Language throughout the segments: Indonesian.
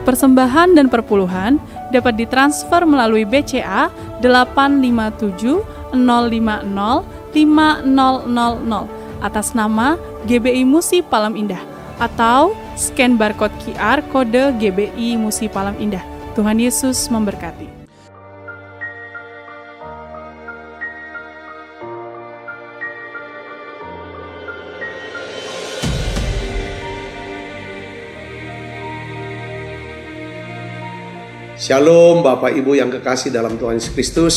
Persembahan dan perpuluhan dapat ditransfer melalui BCA 857 050 5000 atas nama GBI Musi Palem Indah atau scan barcode QR kode GBI Musi Palem Indah. Tuhan Yesus memberkati. Shalom Bapak Ibu yang kekasih dalam Tuhan Yesus Kristus.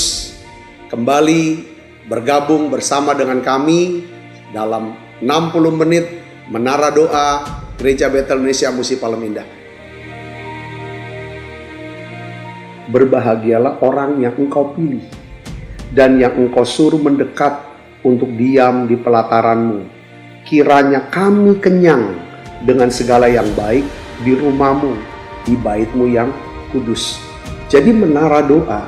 Kembali bergabung bersama dengan kami dalam 60 menit Menara Doa Gereja Betel Indonesia Musi Palem Indah. Berbahagialah orang yang engkau pilih dan yang engkau suruh mendekat untuk diam di pelataranmu. Kiranya kami kenyang dengan segala yang baik di rumahmu, di baitmu yang kudus. Jadi menara doa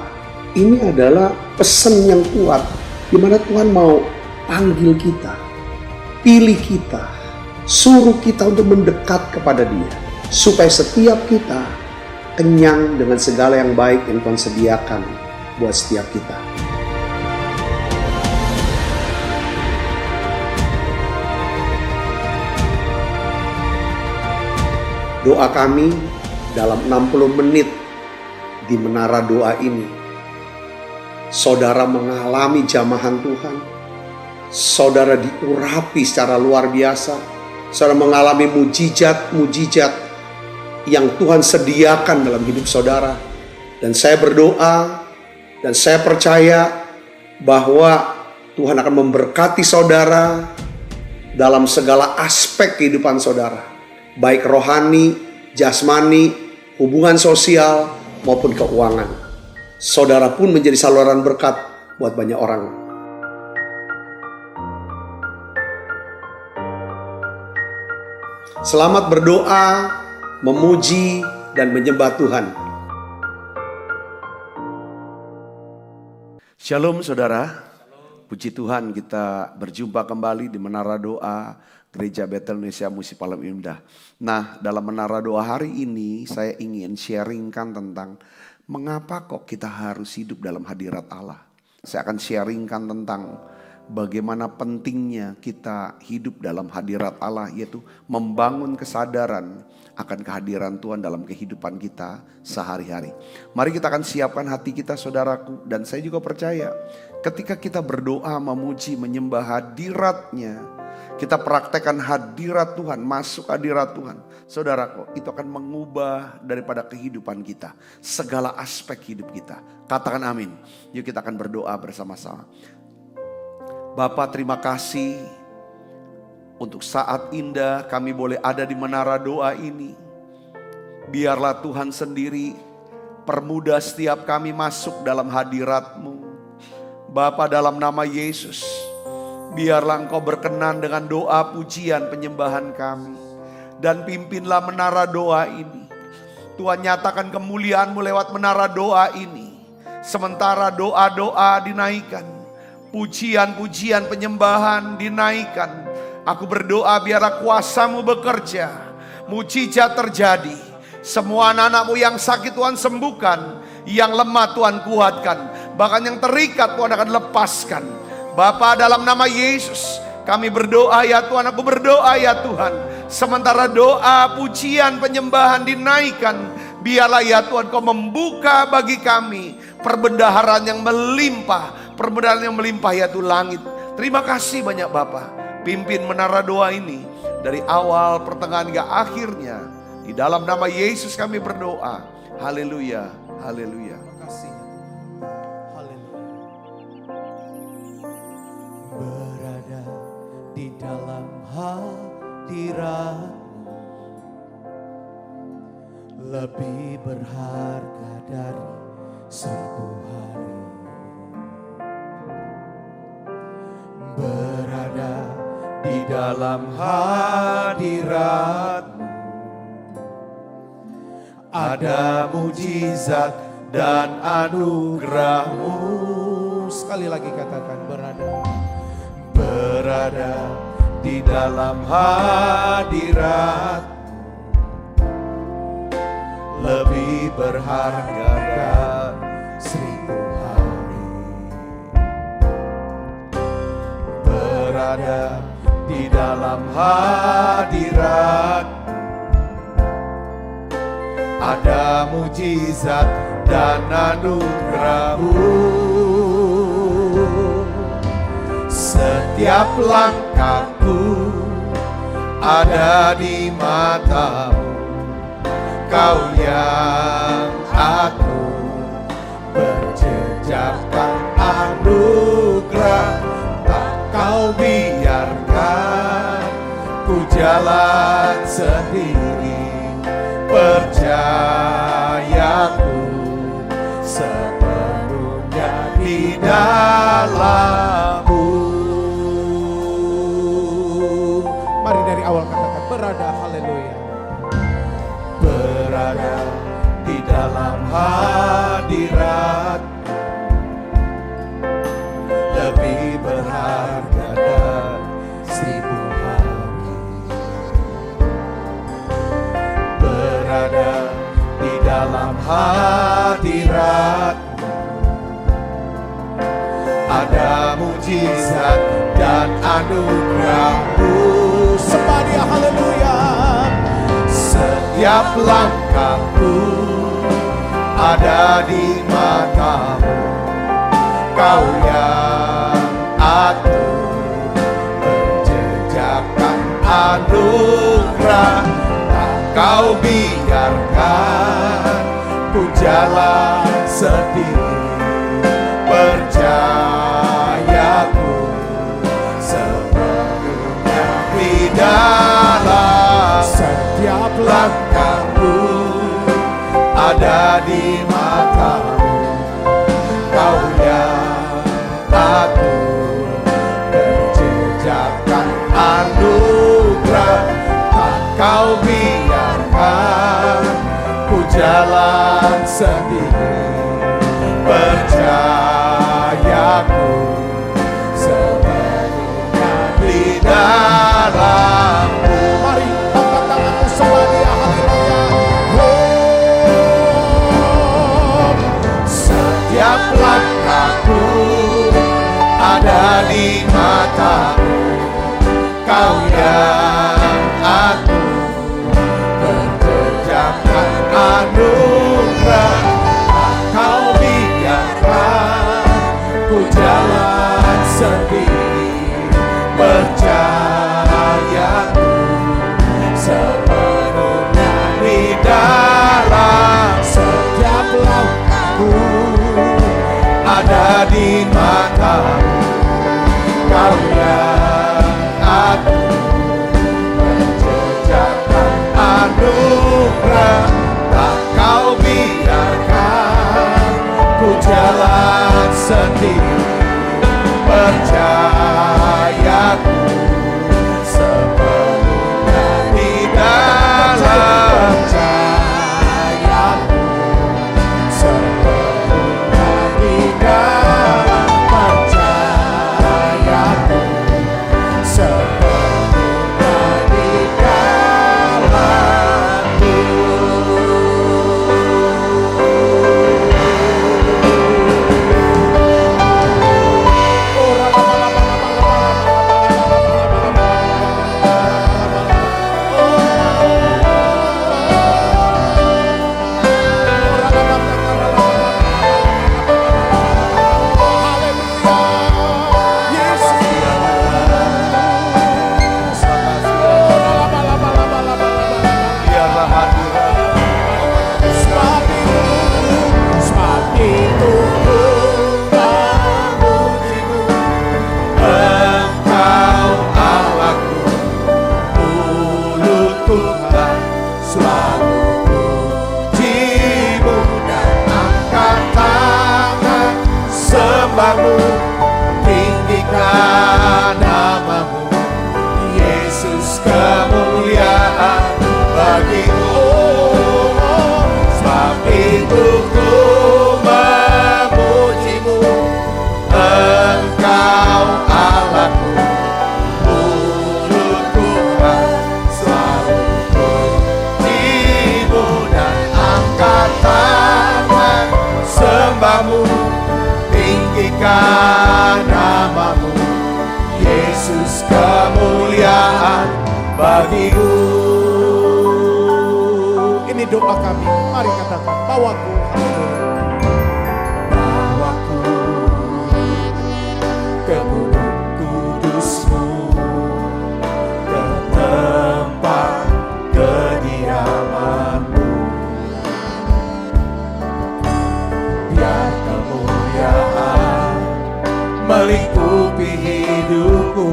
ini adalah pesan yang kuat di mana Tuhan mau panggil kita, pilih kita, suruh kita untuk mendekat kepada Dia supaya setiap kita kenyang dengan segala yang baik yang Tuhan sediakan buat setiap kita. Doa kami dalam 60 menit di menara doa ini, saudara mengalami jamahan Tuhan, saudara diurapi secara luar biasa, saudara mengalami mujizat-mujizat yang Tuhan sediakan dalam hidup saudara. Dan saya berdoa dan saya percaya bahwa Tuhan akan memberkati saudara dalam segala aspek kehidupan saudara, baik rohani, jasmani, hubungan sosial maupun keuangan. Saudara pun menjadi saluran berkat buat banyak orang. Selamat berdoa, memuji dan menyembah Tuhan. Shalom saudara. Puji Tuhan, kita berjumpa kembali di Menara Doa Gereja Betel Indonesia Musi Palem Indah. Nah, dalam Menara Doa hari ini saya ingin sharingkan tentang mengapa kok kita harus hidup dalam hadirat Allah. Saya akan sharingkan tentang bagaimana pentingnya kita hidup dalam hadirat Allah, yaitu membangun kesadaran akan kehadiran Tuhan dalam kehidupan kita sehari-hari. Mari kita akan siapkan hati kita saudaraku, dan saya juga percaya ketika kita berdoa, memuji, menyembah hadiratnya, kita praktekkan hadirat Tuhan, masuk hadirat Tuhan, saudaraku, itu akan mengubah daripada kehidupan kita, segala aspek hidup kita. Katakan amin. Yuk kita akan berdoa bersama-sama. Bapa, terima kasih untuk saat indah kami boleh ada di menara doa ini. Biarlah Tuhan sendiri permudah setiap kami masuk dalam hadirat-Mu. Bapa, dalam nama Yesus, biarlah Engkau berkenan dengan doa, pujian, penyembahan kami. Dan pimpinlah menara doa ini. Tuhan, nyatakan kemuliaan-Mu lewat menara doa ini. Sementara doa-doa dinaikkan, pujian-pujian, penyembahan dinaikkan, aku berdoa biarlah kuasa-Mu bekerja, mujizat terjadi. Semua anak-anak-Mu yang sakit Tuhan sembuhkan, yang lemah Tuhan kuatkan, bahkan yang terikat Tuhan akan lepaskan. Bapa, dalam nama Yesus kami berdoa ya Tuhan, aku berdoa ya Tuhan. Sementara doa, pujian, penyembahan dinaikkan, biarlah ya Tuhan Kau membuka bagi kami perbendaharaan yang melimpah, perbendaharaan yang melimpah ya Tuhan langit. Terima kasih banyak Bapa. Pimpin menara doa ini dari awal, pertengahan hingga akhirnya. Di dalam nama Yesus kami berdoa. Haleluya, haleluya. Terima kasih. Haleluya. Berada di dalam hadirat lebih berharga dari 1000 hari. Berada di dalam hadirat ada mujizat dan anugerah-Mu. Sekali lagi katakan, berada di dalam hadirat lebih berharga dari 1000 hari. Berada di dalam hadirat, ada mujizat dan anugerah-Mu. Setiap langkahku ada di mata-Mu. Kau yang aku berjejakkan anugerah, tak Kau biarkan ku jalan sendiri. Percayaku sepenuhnya di dalam-Mu. Mari dari awal katakan berada, haleluya. Berada di dalam hadirat, lebih berharga dari 1000 hari. Berada di dalam hadirat, ada mujizat dan anugerah-Mu. Sembah, haleluya. Setiap langkahku ada di mata-Mu. Kau yang atur berjejakkan anugerah, tak Kau biarkan ku jalan sendiri. Percayaku sepenuhnya di dalam. Setiap langkahku ada di mata-Mu. Kau yang aku berjejakkan anugerah, tak Kau biarkan ku jalan sendiri. Percayaku sepenuhnya di dalam-Mu. Mari angkat tanganmu sembah Dia, haleluya. Setiap langkahku ada di mata-Mu. Kau yang aku berjejakkan anugerah, tak Kau biarkan ku jalan sendiri. Percayaku sepenuhnya di dalam. Setiap langkahku ada di mata-Mu. Kau yang aku berjejakkan anugerah, tak Kau biarkan ku jalan sendiri. Percayaku sepenuhnya di dalam. Percayaku sepenuhnya di dalam. Percayaku sepenuhnya di dalam-Mu. Sembahmu, tinggikan nama-Mu, Yesus, kemuliaan bagi-Mu. Sebab itu ku memuji-Mu, Engkau Allahku, mulutku selalu puji bagiku. Ini doa kami, mari katakan, bawaku, bawaku ke gunung kudus-Mu, ke tempat kediaman-Mu. Biar kemuliaan melingkupi hidupku,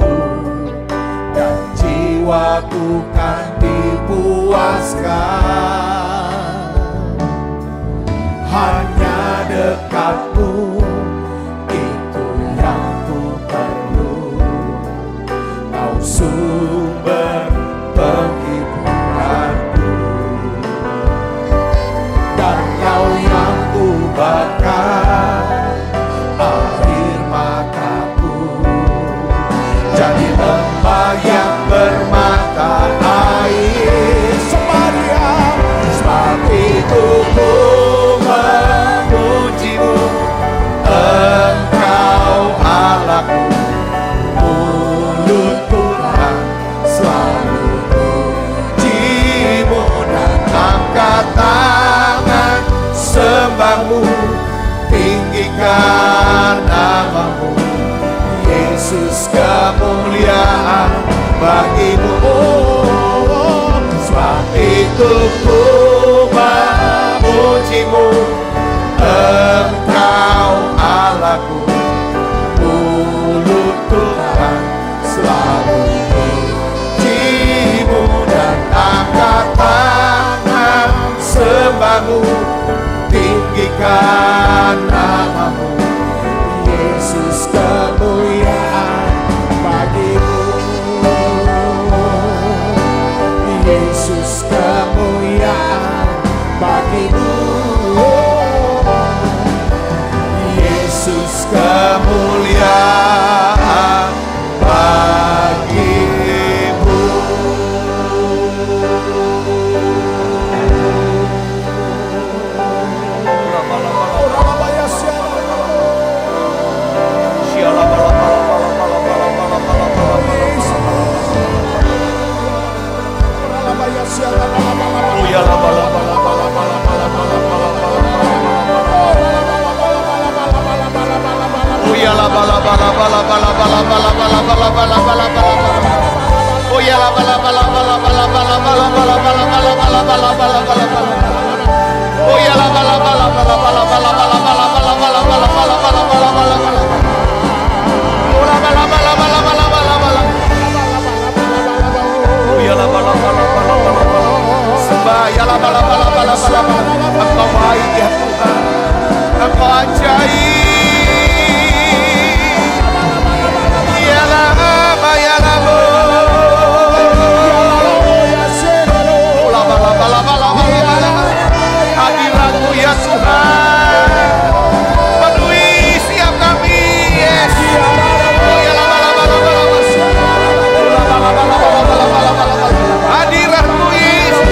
dan jiwaku kan dipuaskan. Hanya dekat-Mu, itu yang ku perlu. Kau sumber penghiburanku, dan Kau yang ubahkan air mataku jadi lembah yang bermata air. Sebab itu ku memuji-Mu, Engkau Allahku. Mulutku kan selalu puji-Mu, dan angkat tangan sembah-Mu, tinggikan nama-Mu. Yesus, kemuliaan bagi-Mu. Sebab itu ku memuji-Mu, Engkau Allahku. Mulutku kan selalu puji-Mu, dan angkat tangan sembah-Mu, tinggikan nama-Mu. Yesus, kemuliaan bagi-Mu. Yesus, kemuliaan bagi-Mu. Yesus, kemuliaan bagi-Mu. Engkau baik ya Tuhan, Engkau ajaib. Hadirat-Mu ya Tuhan, penuhi setiap kami. Yes. Hadirat-Mu Yesus.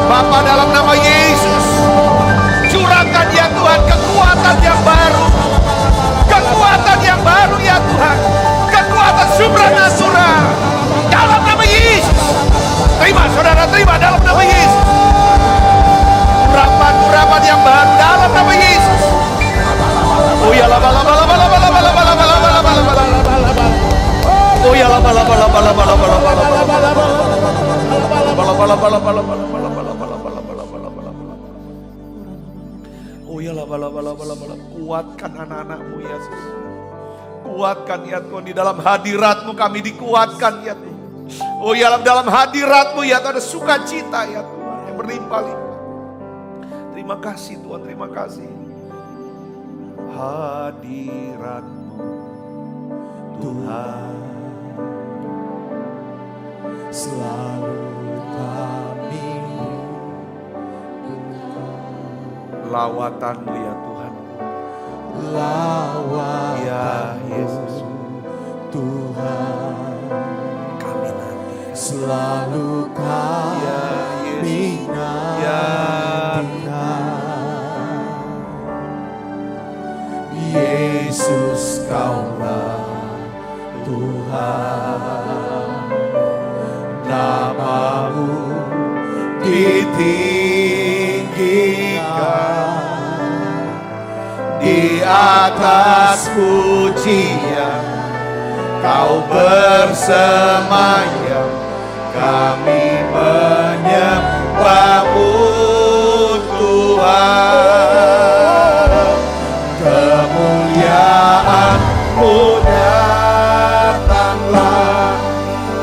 Bapa, dalam nama Yesus, curahkan ya Tuhan kekuatan yang baru. Kekuatan yang baru ya Tuhan. Kekuatan supranatural. Dalam nama Yesus. Terima, saudara, terima dalam nama Yesus. Urapan yang baru dalam nama Yesus. Oh ya la bala bala bala bala bala bala bala bala bala bala. Oh ya la bala bala bala bala bala bala bala bala bala bala bala bala. Oh ya la bala bala bala bala. Kuatkan anak-anak-Mu Yesus. Kuatkan ya Tuhan, di dalam hadirat-Mu kami dikuatkan ya Tuhan. Oh ya dalam hadirat-Mu ya Tuhan ada sukacita ya Tuhan yang berlimpah-limpah. Terima kasih Tuhan, terima kasih. hadirat-Mu Tuhan. Selalu kami Lawatan-Mu ya Tuhan. lawat Ya Yesus, Tuhan, kami nanti. selalu Ya kami Yesus, ya nantikan. Yesus, Kaulah Tuhan, nama-Mu ditinggikan di atas pujian. Kau bersemayam, kami menyembah-Mu Tuhan. Kemuliaan-Mu datanglah,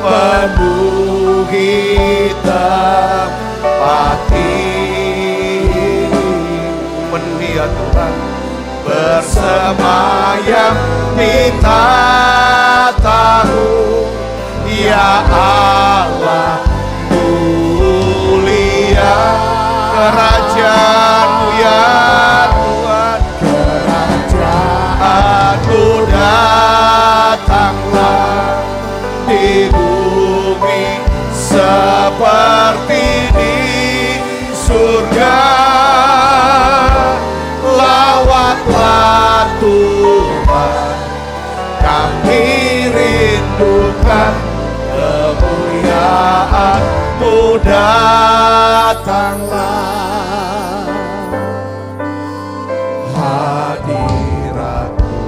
penuhi tempat ini. penuhi ya Tuhan. Bersemayam di tatamu, ya Allah mulia. Kerajaan-Mu ya Tuhan. Kerajaan-Mu datanglah di bumi seperti di surga. Lawatlah Tuhan, kami rindukan kemuliaan-Mu datanglah. Hadirat-Mu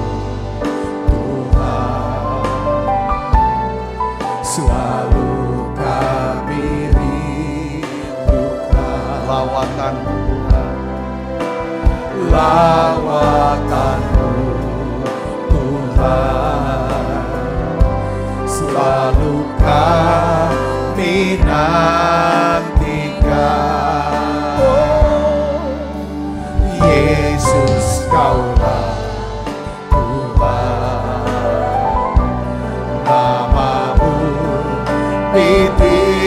Tuhan, selalu kami rindukan. Lawatan-Mu Tuhan. Lawatan-Mu Tuhan, selalu kami nantikan. Yesus, Kaulah Tuhan, nama-Mu ditinggikan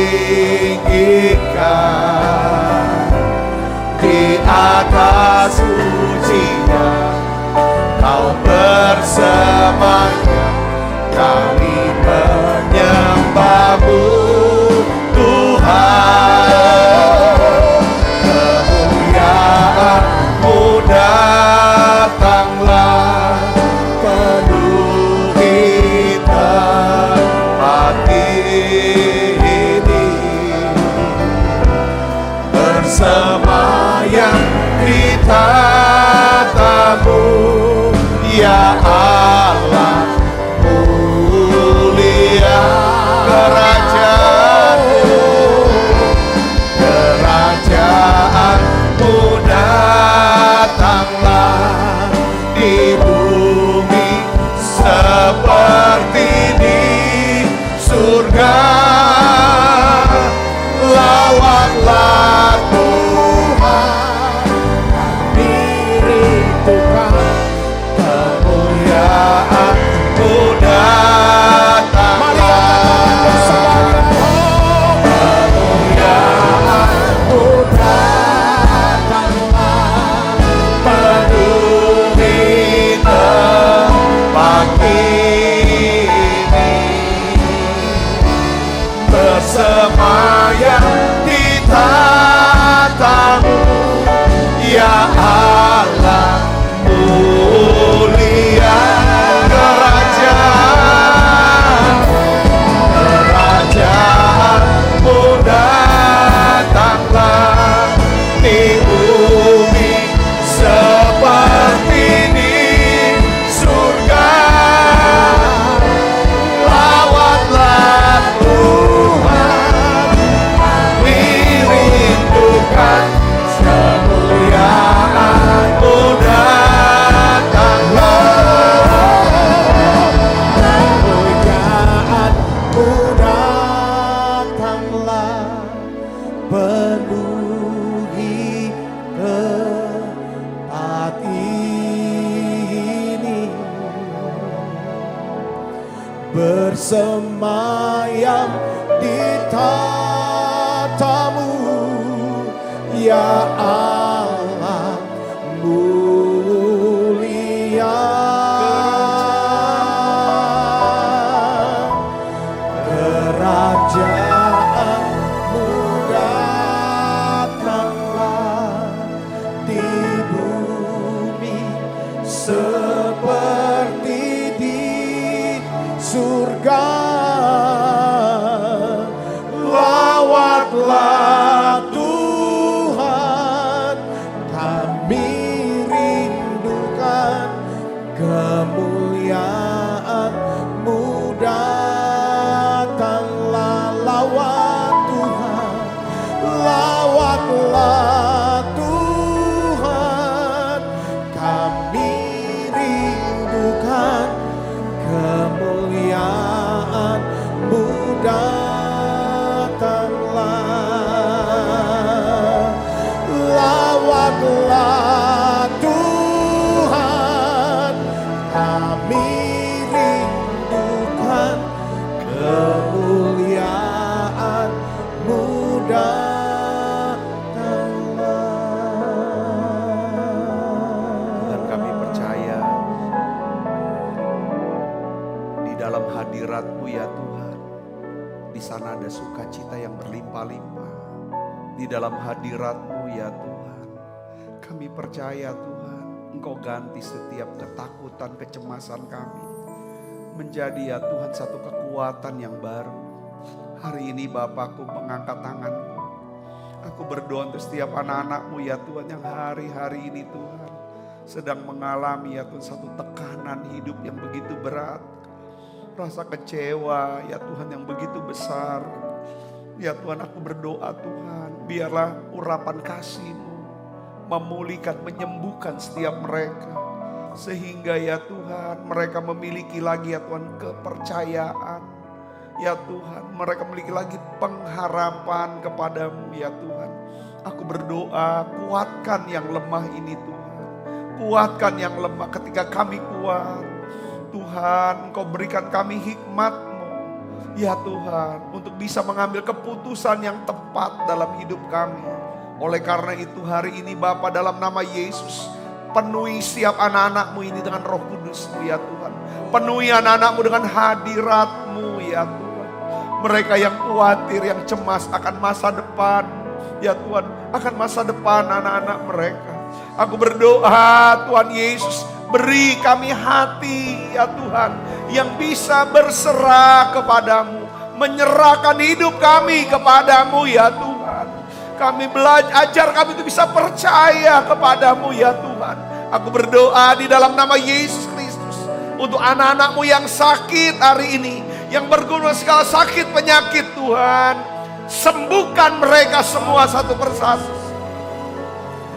di atas pujian. Kau bersemayam, kami menyembah-Mu Tuhan. Kemuliaan-Mu datanglah, penuhi tempat ini. Bersemayam di tatamu, ya Allah bersemayam di tatamu, ya Allah mulia. Kerajaanmu datanglah di bumi seperti di surga. Lawatlah Tuhan, kami rindukan kemuliaan-Mu datanglah. Lawat Tuhan, lawatlah Tuhan, kami rindukan kemuliaan-Mu datanglah. Lawatlah Tuhan, kami rindukan kemuliaan-Mu datanglah. Dan kami percaya di dalam hadirat-Mu ya Tuhan, di sana ada sukacita yang berlimpah-limpah. Di dalam hadirat-Mu ya Tuhan, kami percaya Tuhan, Engkau ganti setiap ketakutan, kecemasan kami menjadi ya Tuhan satu kekuatan yang baru. Hari ini Bapakku mengangkat tanganku, aku berdoa untuk setiap anak-anak-Mu ya Tuhan yang hari-hari ini Tuhan sedang mengalami ya Tuhan satu tekanan hidup yang begitu berat. Rasa kecewa ya Tuhan yang begitu besar. Ya Tuhan, aku berdoa Tuhan, biarlah urapan kasih-Mu memulihkan, menyembuhkan setiap mereka. Sehingga ya Tuhan, mereka memiliki lagi ya Tuhan kepercayaan. Ya Tuhan, mereka memiliki lagi pengharapan kepada-Mu ya Tuhan. Aku berdoa, kuatkan yang lemah ini Tuhan. Kuatkan yang lemah ketika kami kuat. Tuhan, Engkau berikan kami hikmat-Mu. Ya Tuhan, untuk bisa mengambil keputusan yang tepat dalam hidup kami. Oleh karena itu hari ini Bapa, dalam nama Yesus, penuhi setiap anak-anak-Mu ini dengan Roh Kudus-Mu ya Tuhan. Penuhi anak-anak-Mu dengan hadirat-Mu ya Tuhan. Mereka yang khawatir, yang cemas akan masa depan. Ya Tuhan, akan masa depan anak-anak mereka. Aku berdoa Tuhan Yesus, beri kami hati ya Tuhan yang bisa berserah kepadamu. Menyerahkan hidup kami kepadamu ya Tuhan. Kami belajar, kami itu bisa percaya kepadamu ya Tuhan. Aku berdoa di dalam nama Yesus Kristus untuk anak-anak-Mu yang sakit hari ini, yang berguna segala sakit penyakit Tuhan. Sembuhkan mereka semua satu persatu.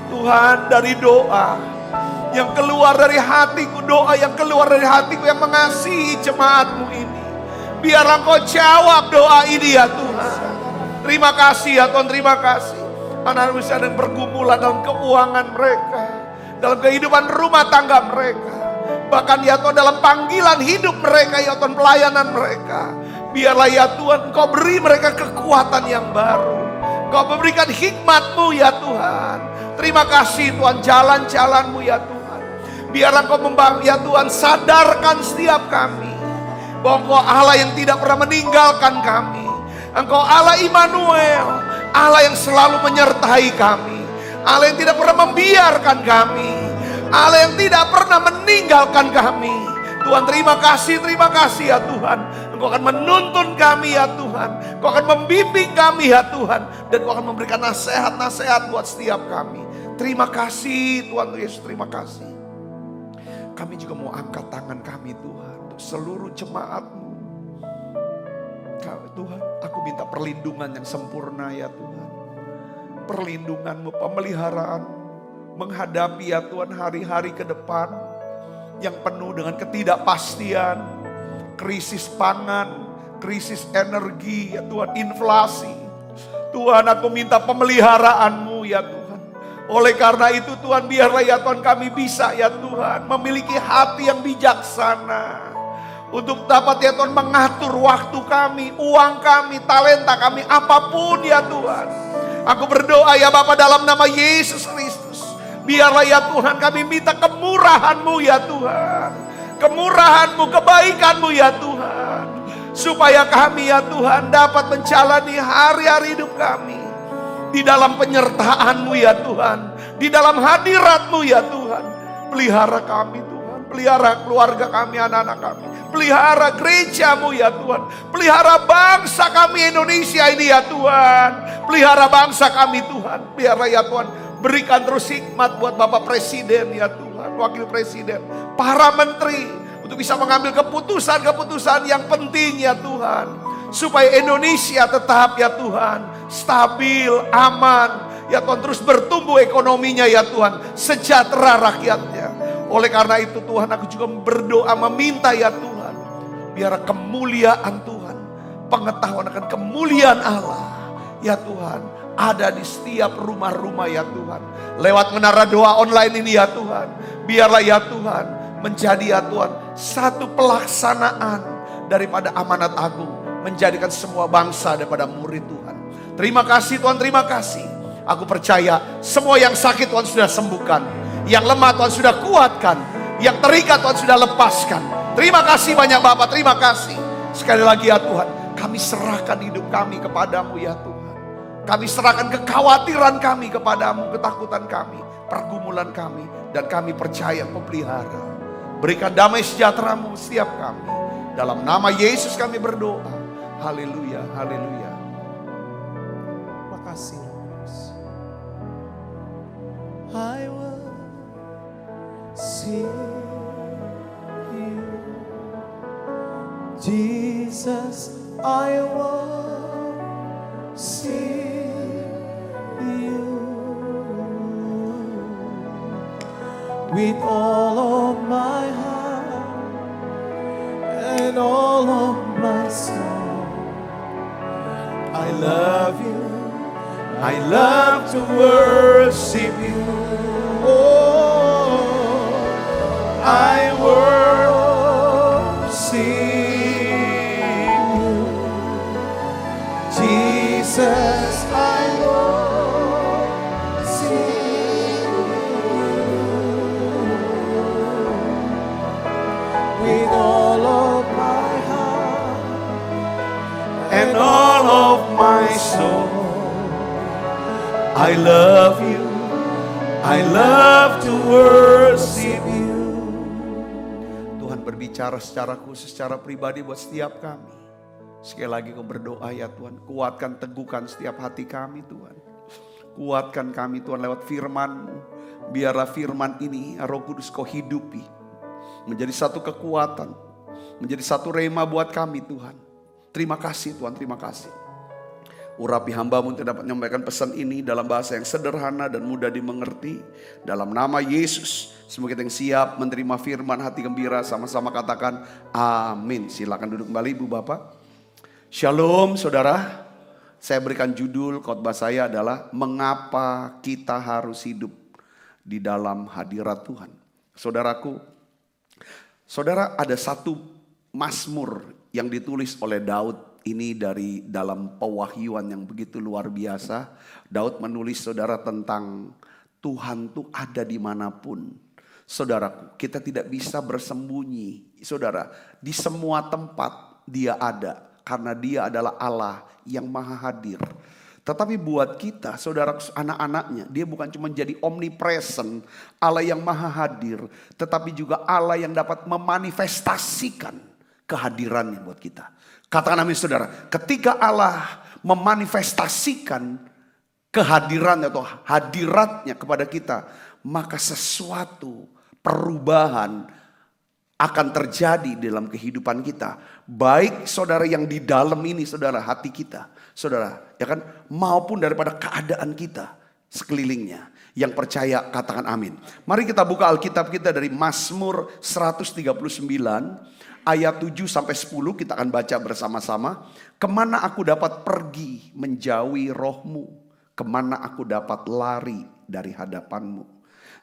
Tuhan, dari doa yang keluar dari hatiku, doa yang keluar dari hatiku yang mengasihi jemaat-Mu ini, biarlah Engkau jawab doa ini ya Tuhan. Terima kasih ya Tuhan, terima kasih. Anak-anak bisa yang bergumulan dalam keuangan mereka, dalam kehidupan rumah tangga mereka, bahkan ya Tuhan dalam panggilan hidup mereka ya Tuhan, pelayanan mereka. Biarlah ya Tuhan Engkau beri mereka kekuatan yang baru. Engkau memberikan hikmat-Mu ya Tuhan. Terima kasih Tuhan, jalan-jalan-Mu ya Tuhan. Biarlah Engkau ya Tuhan sadarkan setiap kami bahwa Engkau Allah yang tidak pernah meninggalkan kami. Engkau Allah Immanuel, Allah yang selalu menyertai kami, Allah yang tidak pernah membiarkan kami, Allah yang tidak pernah meninggalkan kami. Tuhan, terima kasih ya Tuhan. Engkau akan menuntun kami ya Tuhan, Engkau akan membimbing kami ya Tuhan, dan Engkau akan memberikan nasihat-nasihat buat setiap kami. Terima kasih Tuhan Yesus, terima kasih. Kami juga mau angkat tangan kami Tuhan untuk seluruh jemaat-Mu. Tuhan, aku minta perlindungan yang sempurna ya Tuhan. Perlindungan-Mu, pemeliharaan menghadapi ya Tuhan hari-hari ke depan yang penuh dengan ketidakpastian, krisis pangan, krisis energi ya Tuhan, inflasi. Tuhan, aku minta pemeliharaan-Mu ya Tuhan. Oleh karena itu Tuhan, biarlah ya Tuhan kami bisa ya Tuhan memiliki hati yang bijaksana. Untuk dapat ya Tuhan mengatur waktu kami, uang kami, talenta kami, apapun ya Tuhan. Aku berdoa ya Bapa dalam nama Yesus Kristus. Biarlah ya Tuhan kami minta kemurahan-Mu ya Tuhan. Kemurahan-Mu, kebaikan-Mu ya Tuhan. Supaya kami ya Tuhan dapat menjalani hari-hari hidup kami. Di dalam penyertaan-Mu ya Tuhan. Di dalam hadirat-Mu ya Tuhan. Pelihara kami Tuhan. Pelihara keluarga kami, anak-anak kami. Pelihara gereja-Mu ya Tuhan. Pelihara bangsa kami Indonesia ini ya Tuhan. Pelihara bangsa kami Tuhan. Biarlah ya Tuhan berikan terus hikmat buat Bapak Presiden ya Tuhan. Wakil Presiden. Para menteri. Untuk bisa mengambil keputusan-keputusan yang penting ya Tuhan. Supaya Indonesia tetap ya Tuhan stabil, aman. Ya Tuhan terus bertumbuh ekonominya ya Tuhan. Sejahtera rakyatnya. Oleh karena itu Tuhan aku juga berdoa meminta ya Tuhan. Biar kemuliaan Tuhan. Pengetahuan akan kemuliaan Allah. Ya Tuhan ada di setiap rumah-rumah ya Tuhan. Lewat menara doa online ini ya Tuhan. Biarlah ya Tuhan menjadi ya Tuhan satu pelaksanaan daripada amanat agung. Menjadikan semua bangsa daripada murid Tuhan. Terima kasih Tuhan, terima kasih. Aku percaya semua yang sakit Tuhan sudah sembuhkan. Yang lemah Tuhan sudah kuatkan. Yang terikat Tuhan sudah lepaskan. Terima kasih banyak Bapak, terima kasih. Sekali lagi ya Tuhan, kami serahkan hidup kami kepadamu ya Tuhan. Kami serahkan kekhawatiran kami kepadamu, ketakutan kami, pergumulan kami. Dan kami percaya pelihara. Berikan damai sejahtera-Mu setiap kami. Dalam nama Yesus kami berdoa. Haleluya, haleluya. Makasih. I will see you, Jesus. I will see you with all of my heart and all of my soul. I love you. I love to worship you. Oh, I worship you, Jesus. I worship you with all of my heart and all of my soul. I love you. I love to worship you. Tuhan berbicara secara khusus, secara pribadi buat setiap kami. Sekali lagi kau berdoa ya Tuhan. Kuatkan, teguhkan setiap hati kami Tuhan. Kuatkan kami Tuhan lewat firman-Mu. Biarlah firman ini Roh Kudus kau hidupi. Menjadi satu kekuatan. Menjadi satu rema buat kami Tuhan. Terima kasih Tuhan, terima kasih. Urapi hamba-Mu untuk dapat menyampaikan pesan ini dalam bahasa yang sederhana dan mudah dimengerti. Dalam nama Yesus, semoga kita yang siap menerima firman hati gembira sama-sama katakan amin. Silakan duduk kembali Ibu Bapak. Shalom saudara. Saya berikan judul khotbah saya adalah mengapa kita harus hidup di dalam hadirat Tuhan. Saudaraku, saudara ada satu mazmur yang ditulis oleh Daud. Ini dari dalam pewahyuan yang begitu luar biasa. Daud menulis saudara tentang Tuhan tuh ada dimanapun. Saudaraku, kita tidak bisa bersembunyi. Saudara, di semua tempat dia ada. Karena dia adalah Allah yang maha hadir. Tetapi buat kita, saudara anak-anaknya, dia bukan cuma jadi omnipresent, Allah yang maha hadir. Tetapi juga Allah yang dapat memanifestasikan kehadirannya buat kita. Katakan amin saudara. Ketika Allah memanifestasikan kehadirannya atau hadiratnya kepada kita, maka sesuatu perubahan akan terjadi dalam kehidupan kita. Baik saudara yang di dalam ini saudara, hati kita. Saudara, ya kan, maupun daripada keadaan kita sekelilingnya. Yang percaya katakan amin. Mari kita buka Alkitab kita dari Mazmur 139. Ayat 7 sampai 10 kita akan baca bersama-sama. Kemana aku dapat pergi menjauhi roh-Mu? Kemana aku dapat lari dari hadapan-Mu?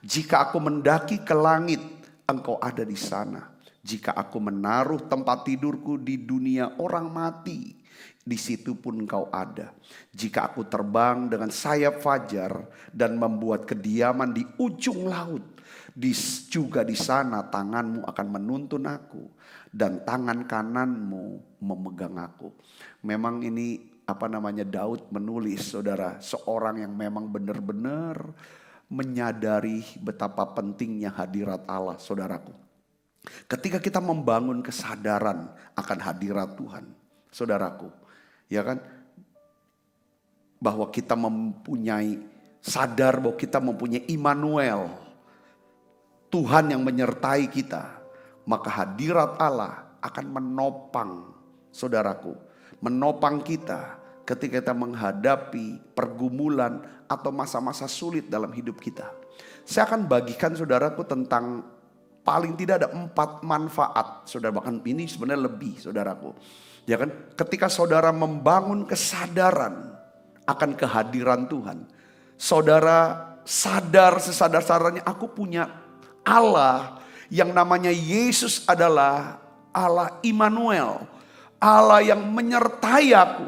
Jika aku mendaki ke langit, Engkau ada di sana. Jika aku menaruh tempat tidurku di dunia orang mati, di situ pun engkau ada. Jika aku terbang dengan sayap fajar dan membuat kediaman di ujung laut, juga di sana tanganmu akan menuntun aku dan tangan kananmu memegang aku. Memang ini Daud menulis, saudara, seorang yang memang benar-benar menyadari betapa pentingnya hadirat Allah, saudaraku. Ketika kita membangun kesadaran akan hadirat Tuhan, saudaraku, ya kan, bahwa kita sadar bahwa kita mempunyai Immanuel, Tuhan yang menyertai kita, maka hadirat Allah akan menopang, saudaraku, menopang kita ketika kita menghadapi pergumulan atau masa-masa sulit dalam hidup kita. Saya akan bagikan, saudaraku, tentang paling tidak ada 4 manfaat, saudara. Bahkan ini sebenarnya lebih, saudaraku. Ya kan, ketika saudara membangun kesadaran akan kehadiran Tuhan, saudara sadar sesadar-sadarnya, aku punya Allah yang namanya Yesus adalah Allah Immanuel, Allah yang menyertai aku,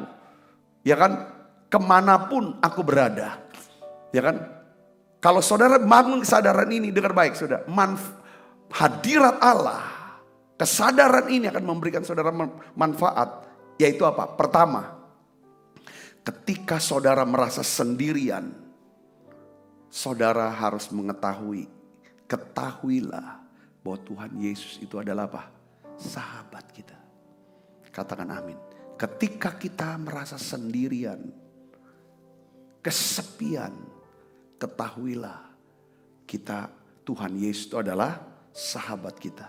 ya kan, kemanapun aku berada, ya kan. Kalau saudara bangun kesadaran ini, dengar baik, saudara, hadirat Allah, kesadaran ini akan memberikan saudara manfaat, yaitu apa? Pertama, ketika saudara merasa sendirian, saudara harus ketahuilah bahwa Tuhan Yesus itu adalah apa? Sahabat kita. Katakan amin. Ketika kita merasa sendirian, kesepian, ketahuilah Tuhan Yesus itu adalah sahabat kita.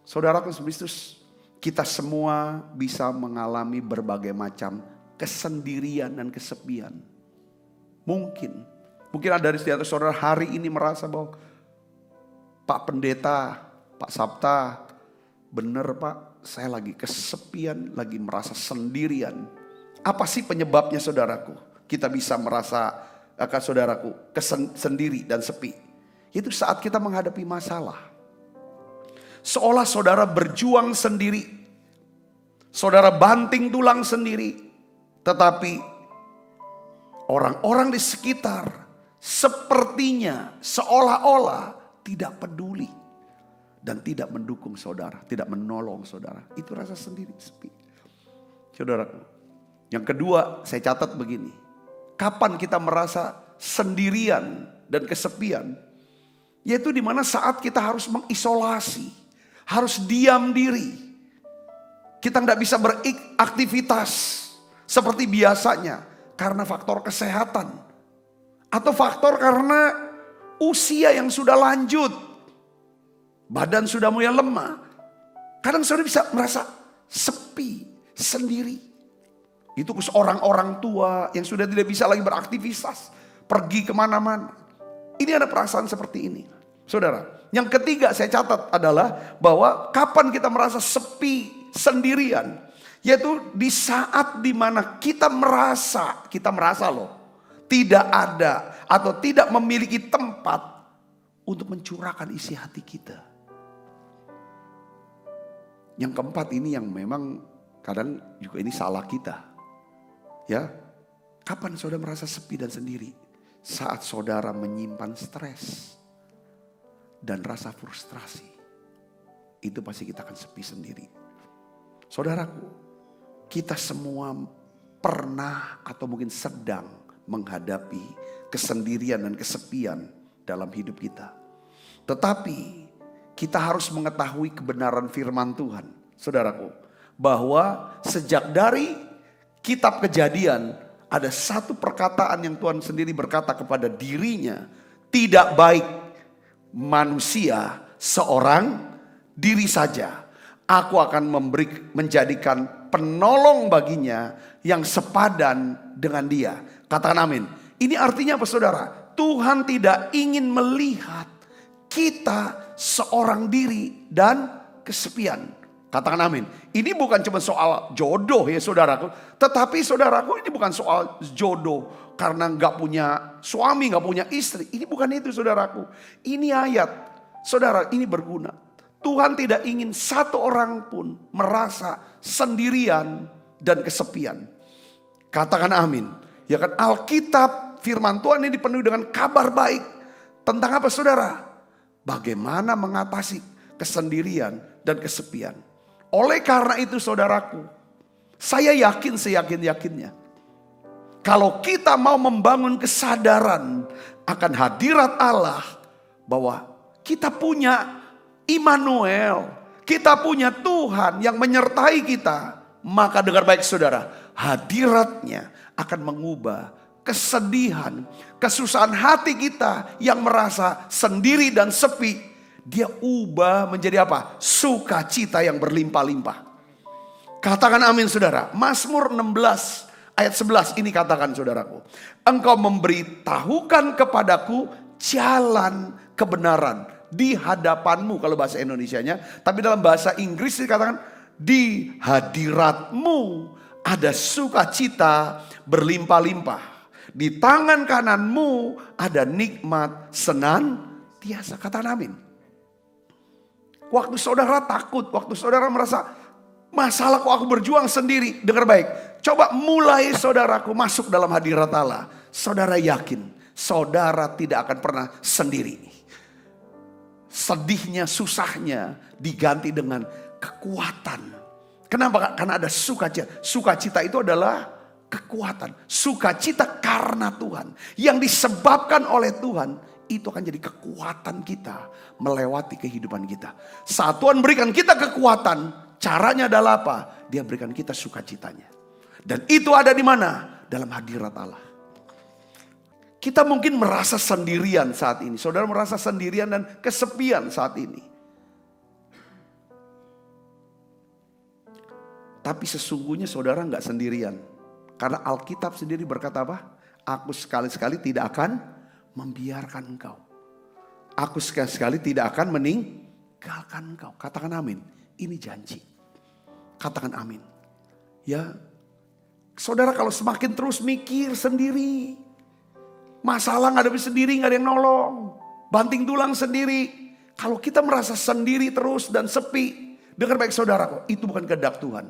Saudaraku Kristus, kita semua bisa mengalami berbagai macam kesendirian dan kesepian. Mungkin ada dari setiap saudara hari ini merasa bahwa Pak Pendeta, Pak Sabta, benar Pak, saya lagi kesepian, lagi merasa sendirian. Apa sih penyebabnya, saudaraku? Kita bisa merasa, saudaraku, sendiri dan sepi. Itu saat kita menghadapi masalah. Seolah saudara berjuang sendiri, saudara banting tulang sendiri, tetapi orang-orang di sekitar sepertinya seolah-olah tidak peduli dan tidak mendukung saudara, tidak menolong saudara. Itu rasa sendiri, sepi. Saudara, yang kedua saya catat begini, kapan kita merasa sendirian dan kesepian? Yaitu di mana saat kita harus mengisolasi, harus diam diri. Kita tidak bisa beraktivitas seperti biasanya karena faktor kesehatan. Atau faktor karena usia yang sudah lanjut. Badan sudah mulai lemah. Kadang saudara bisa merasa sepi, sendiri. Itu orang-orang tua yang sudah tidak bisa lagi beraktivitas, pergi kemana-mana. Ini ada perasaan seperti ini. Saudara, yang ketiga saya catat adalah bahwa kapan kita merasa sepi, sendirian, yaitu di saat dimana kita merasa loh, tidak ada atau tidak memiliki tempat untuk mencurahkan isi hati kita. Yang keempat ini yang memang kadang juga ini salah kita. Ya, kapan saudara merasa sepi dan sendiri? Saat saudara menyimpan stres dan rasa frustrasi, itu pasti kita akan sepi sendiri. Saudaraku, kita semua pernah atau mungkin sedang menghadapi kesendirian dan kesepian dalam hidup kita. Tetapi kita harus mengetahui kebenaran firman Tuhan, saudaraku, bahwa sejak dari kitab Kejadian ada satu perkataan yang Tuhan sendiri berkata kepada dirinya, tidak baik manusia seorang diri saja. Aku akan menjadikan penolong baginya yang sepadan dengan dia. Katakan amin. Ini artinya apa, saudara? Tuhan tidak ingin melihat kita seorang diri dan kesepian. Katakan amin. Ini bukan cuma soal jodoh ya saudaraku. Tetapi saudaraku, ini bukan soal jodoh karena gak punya suami, gak punya istri. Ini bukan itu saudaraku. Ini ayat. Saudara, ini berguna. Tuhan tidak ingin satu orang pun merasa sendirian dan kesepian. Katakan amin. Ya kan, Alkitab firman Tuhan ini dipenuhi dengan kabar baik. Tentang apa saudara? Bagaimana mengatasi kesendirian dan kesepian. Oleh karena itu saudaraku, saya yakin seyakin-yakinnya, kalau kita mau membangun kesadaran akan hadirat Allah, bahwa kita punya Immanuel, kita punya Tuhan yang menyertai kita, maka dengar baik saudara, hadiratnya akan mengubah kesedihan, kesusahan hati kita yang merasa sendiri dan sepi. Dia ubah menjadi apa? Sukacita yang berlimpah-limpah. Katakan amin saudara. Mazmur 16 ayat 11 ini katakan saudaraku. Engkau memberitahukan kepadaku jalan kebenaran di hadapanmu, kalau bahasa Indonesianya. Tapi dalam bahasa Inggris dikatakan di hadiratmu ada sukacita berlimpah-limpah. Di tangan kananmu ada nikmat senantiasa. Katakan amin. Waktu saudara takut, waktu saudara merasa masalah kok aku berjuang sendiri. Dengar baik, coba mulai saudaraku masuk dalam hadirat Allah. Saudara yakin, saudara tidak akan pernah sendiri. Sedihnya, susahnya diganti dengan kekuatan. Kenapa? Karena ada sukacita. Sukacita itu adalah kekuatan. Sukacita karena Tuhan. Yang disebabkan oleh Tuhan. Itu akan jadi kekuatan kita melewati kehidupan kita. Saat Tuhan berikan kita kekuatan, caranya adalah apa? Dia berikan kita sukacitanya. Dan itu ada di mana? Dalam hadirat Allah. Kita mungkin merasa sendirian saat ini. Saudara merasa sendirian dan kesepian saat ini. Tapi sesungguhnya saudara nggak sendirian. Karena Alkitab sendiri berkata apa? Aku sekali-sekali tidak akan membiarkan engkau. Aku sekali-sekali tidak akan meninggalkan engkau. Katakan amin. Ini janji. Katakan amin. Ya, saudara kalau semakin terus mikir sendiri, masalah ngadepi sendiri, nggak ada yang nolong, banting tulang sendiri. Kalau kita merasa sendiri terus dan sepi, dengar baik saudara, itu bukan kehendak Tuhan.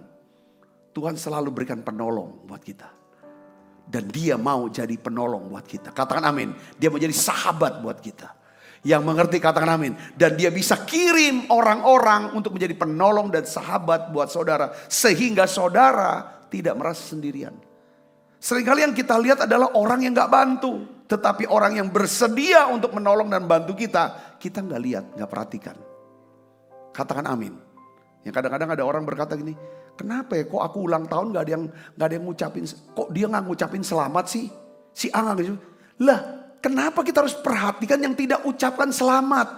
Tuhan selalu berikan penolong buat kita. Dan dia mau jadi penolong buat kita. Katakan amin. Dia mau jadi sahabat buat kita. Yang mengerti katakan amin. Dan dia bisa kirim orang-orang untuk menjadi penolong dan sahabat buat saudara. Sehingga saudara tidak merasa sendirian. Seringkali yang kita lihat adalah orang yang gak bantu. Tetapi orang yang bersedia untuk menolong dan bantu kita. Kita gak lihat, gak perhatikan. Katakan amin. Yang kadang-kadang ada orang berkata gini. Kenapa ya kok aku ulang tahun gak ada yang ngucapin, kok dia gak ngucapin selamat sih? Si A gak gitu. Lah kenapa kita harus perhatikan yang tidak ucapkan selamat?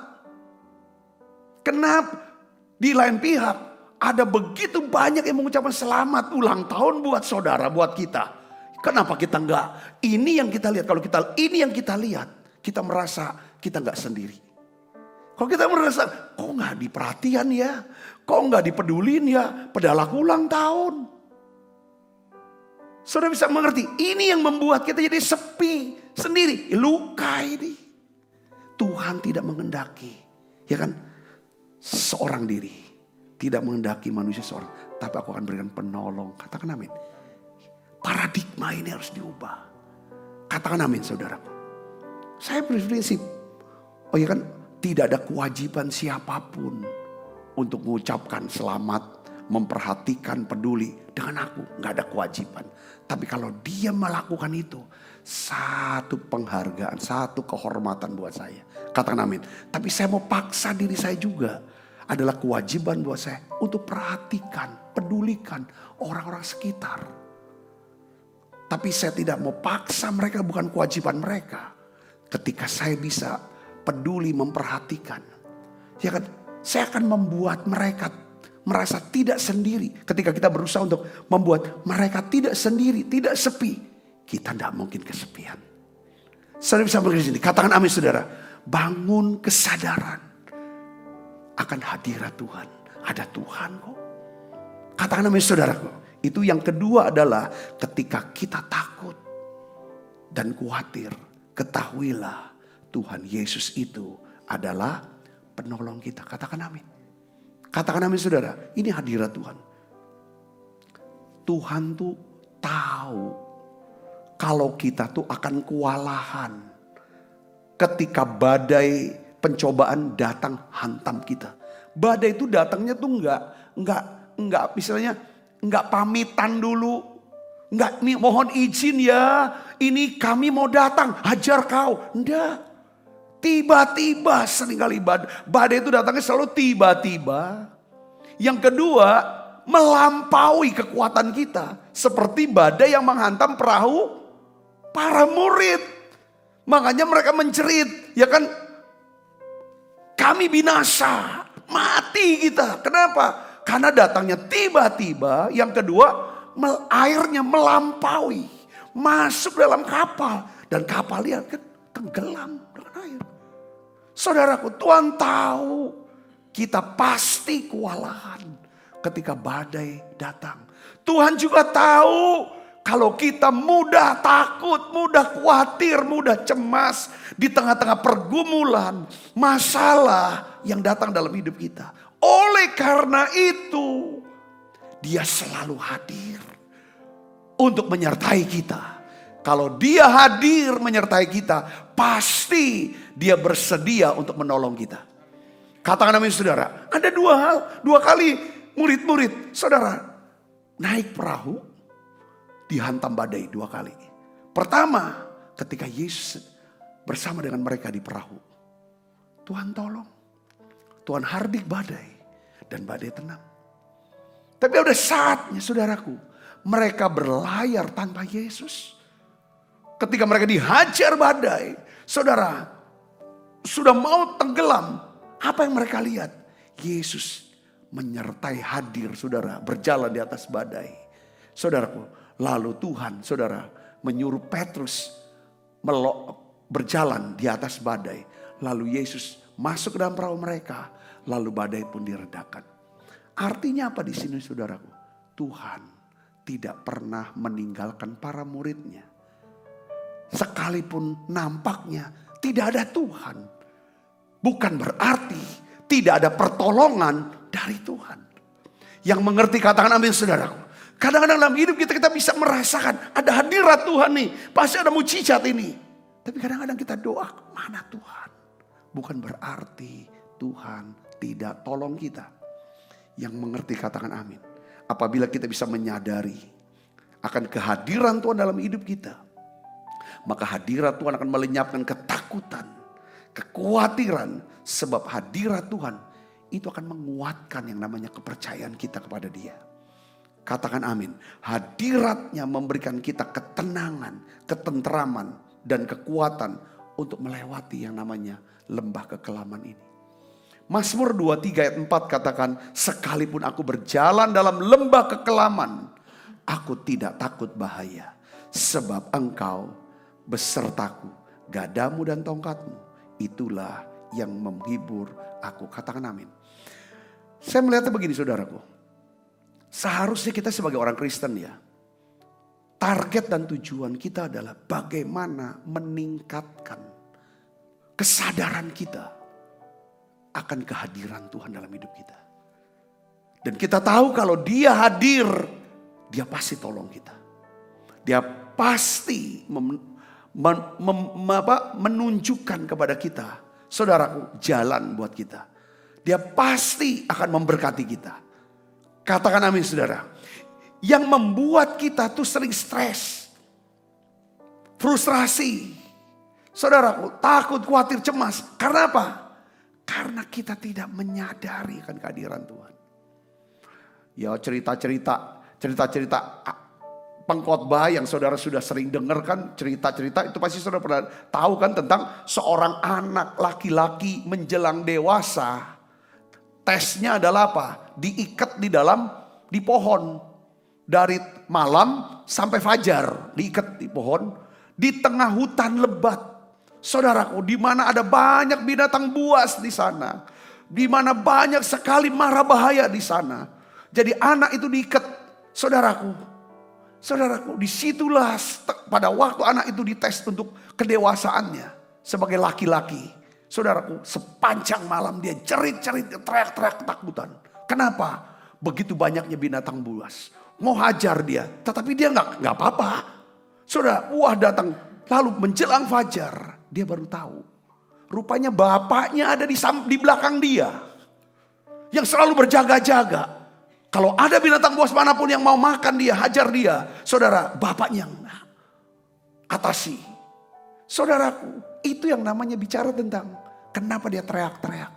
Kenapa di lain pihak ada begitu banyak yang mengucapkan selamat ulang tahun buat saudara, buat kita. Kenapa kita enggak? Ini yang kita lihat. Kalau kita ini yang kita lihat, kita merasa kita enggak sendiri. Kalau kita merasa, kok enggak diperhatian ya? Kok enggak dipedulin ya? Padahal aku ulang tahun. Saudara bisa mengerti, ini yang membuat kita jadi sepi sendiri. Luka ini. Tuhan tidak mengendaki, ya kan? Seorang diri. Tidak mengendaki manusia seorang. Tapi aku akan berikan penolong. Katakan amin. Paradigma ini harus diubah. Katakan amin saudara. Saya berprinsip. Oh ya kan, tidak ada kewajiban siapapun untuk mengucapkan selamat, memperhatikan, peduli dengan aku. Gak ada kewajiban. Tapi kalau dia melakukan itu, satu penghargaan, satu kehormatan buat saya. Katakan amin. Tapi saya mau paksa diri saya juga. Adalah kewajiban buat saya untuk perhatikan, pedulikan orang-orang sekitar. Tapi saya tidak mau paksa mereka, bukan kewajiban mereka. Ketika saya bisa peduli, memperhatikan. Ya kan, saya akan membuat mereka merasa tidak sendiri. Ketika kita berusaha untuk membuat mereka tidak sendiri, tidak sepi. Kita tidak mungkin kesepian. Saudara bisa berkata sini, katakan amin saudara. Bangun kesadaran akan hadirat Tuhan. Ada Tuhan kok. Katakan amin saudaraku. Itu yang kedua adalah ketika kita takut dan khawatir. Ketahuilah Tuhan Yesus itu adalah penolong kita. Katakan amin. Katakan amin saudara, ini hadirat Tuhan. Tuhan tuh tahu kalau kita tuh akan kewalahan ketika badai pencobaan datang hantam kita. Badai itu datangnya tuh enggak misalnya enggak pamitan dulu. Enggak, nih mohon izin ya, ini kami mau datang, hajar kau. Enggak. Tiba-tiba seringkali badai itu datangnya selalu tiba-tiba. Yang kedua, melampaui kekuatan kita. Seperti badai yang menghantam perahu para murid. Makanya mereka mencerit, ya kan, kami binasa, mati kita. Kenapa? Karena datangnya tiba-tiba. Yang kedua, airnya melampaui, masuk dalam kapal. Dan kapalnya kan tenggelam dengan air. Saudaraku, Tuhan tahu kita pasti kewalahan ketika badai datang. Tuhan juga tahu kalau kita mudah takut, mudah khawatir, mudah cemas di tengah-tengah pergumulan, masalah yang datang dalam hidup kita. Oleh karena itu, Dia selalu hadir untuk menyertai kita. Kalau Dia hadir menyertai kita, pasti Dia bersedia untuk menolong kita. Katakan amin saudara. Ada dua kali murid-murid saudara naik perahu dihantam badai 2 kali. Pertama, ketika Yesus bersama dengan mereka di perahu. Tuhan tolong. Tuhan hardik badai dan badai tenang. Tapi ada saatnya saudaraku, mereka berlayar tanpa Yesus. Ketika mereka dihajar badai, saudara, sudah mau tenggelam. Apa yang mereka lihat? Yesus menyertai hadir, saudara, berjalan di atas badai. Saudaraku, lalu Tuhan, saudara, menyuruh Petrus berjalan di atas badai. Lalu Yesus masuk ke dalam perahu mereka, lalu badai pun diredakan. Artinya apa di sini saudaraku? Tuhan tidak pernah meninggalkan para muridnya. Sekalipun nampaknya tidak ada Tuhan, bukan berarti tidak ada pertolongan dari Tuhan. Yang mengerti katakan amin saudaraku. Kadang-kadang dalam hidup kita bisa merasakan ada hadirat Tuhan nih. Pasti ada mujizat ini. Tapi kadang-kadang kita doa, mana Tuhan? Bukan berarti Tuhan tidak tolong kita. Yang mengerti katakan amin. Apabila kita bisa menyadari akan kehadiran Tuhan dalam hidup kita, maka hadirat Tuhan akan melenyapkan ketakutan, kekhawatiran. Sebab hadirat Tuhan itu akan menguatkan yang namanya kepercayaan kita kepada Dia. Katakan amin. Hadiratnya memberikan kita ketenangan, ketenteraman, dan kekuatan untuk melewati yang namanya lembah kekelaman ini. Mazmur 23 ayat 4 katakan, sekalipun aku berjalan dalam lembah kekelaman, aku tidak takut bahaya. Sebab Engkau besertaku, gadamu dan tongkatmu, itulah yang menghibur aku. Katakan amin. Saya melihatnya begini saudaraku. Seharusnya kita sebagai orang Kristen ya, target dan tujuan kita adalah bagaimana meningkatkan kesadaran kita akan kehadiran Tuhan dalam hidup kita. Dan kita tahu kalau Dia hadir, Dia pasti tolong kita. Dia pasti menunjukkan kepada kita, saudaraku, jalan buat kita. Dia pasti akan memberkati kita. Katakan amin saudara. Yang membuat kita tuh sering stres, frustrasi, saudaraku, takut, khawatir, cemas. Karena apa? Karena kita tidak menyadari akan kehadiran Tuhan. Ya cerita-cerita pengkhotbah yang saudara sudah sering dengar kan, cerita-cerita itu pasti saudara pernah tahu kan tentang seorang anak laki-laki menjelang dewasa. Tesnya adalah apa? Diikat di pohon dari malam sampai fajar, diikat di pohon di tengah hutan lebat. Saudaraku, di mana ada banyak binatang buas di sana, di mana banyak sekali mara bahaya di sana. Jadi anak itu diikat, saudaraku, disitulah pada waktu anak itu dites untuk kedewasaannya sebagai laki-laki. Saudaraku, sepanjang malam dia cerit-cerit, teriak-teriak ketakutan. Kenapa? Begitu banyaknya binatang buas. Mau hajar dia, tetapi dia nggak apa-apa. Saudara, buah datang, lalu menjelang fajar, dia baru tahu. Rupanya bapaknya ada di belakang dia. Yang selalu berjaga-jaga. Kalau ada binatang buas manapun yang mau makan dia, hajar dia. Saudara, bapaknya yang atasi. Saudaraku, itu yang namanya bicara tentang kenapa dia teriak-teriak.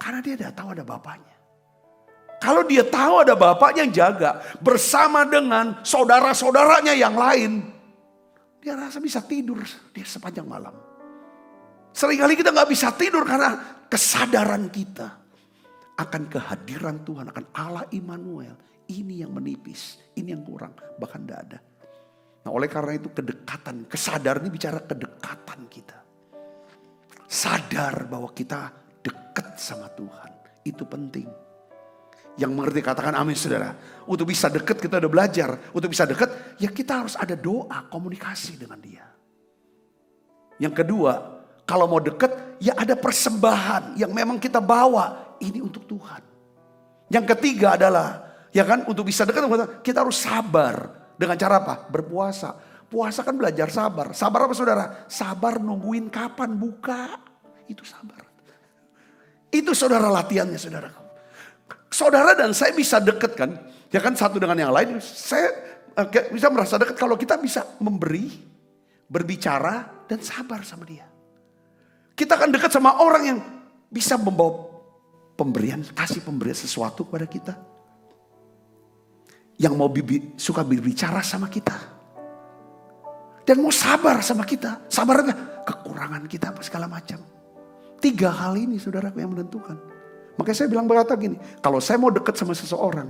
Karena dia tidak tahu ada bapaknya. Kalau dia tahu ada bapaknya yang jaga bersama dengan saudara-saudaranya yang lain, dia rasa bisa tidur dia sepanjang malam. Seringkali kita nggak bisa tidur karena kesadaran kita akan kehadiran Tuhan, akan Allah Immanuel. Ini yang menipis, ini yang kurang, bahkan tidak ada. Nah, oleh karena itu kedekatan, kesadaran ini bicara kedekatan kita. Sadar bahwa kita dekat sama Tuhan, itu penting. Yang mengerti katakan amin saudara. Untuk bisa dekat kita udah belajar. Untuk bisa dekat ya kita harus ada doa, komunikasi dengan dia. Yang kedua, kalau mau dekat ya ada persembahan yang memang kita bawa. Ini untuk Tuhan. Yang ketiga adalah ya kan untuk bisa dekat kita harus sabar. Dengan cara apa? Berpuasa. Puasa kan belajar sabar. Sabar apa saudara? Sabar nungguin kapan buka. Itu sabar. Itu saudara latihannya saudara. Saudara dan saya bisa dekat kan. Ya kan satu dengan yang lain. Saya bisa merasa dekat kalau kita bisa memberi, berbicara dan sabar sama dia. Kita akan dekat sama orang yang bisa membawa pemberian, kasih pemberian sesuatu kepada kita. Yang mau suka berbicara sama kita. Dan mau sabar sama kita. Sabarnya kekurangan kita apa segala macam. 3 hal ini saudara yang menentukan. Makanya saya bilang berkata gini, kalau saya mau dekat sama seseorang,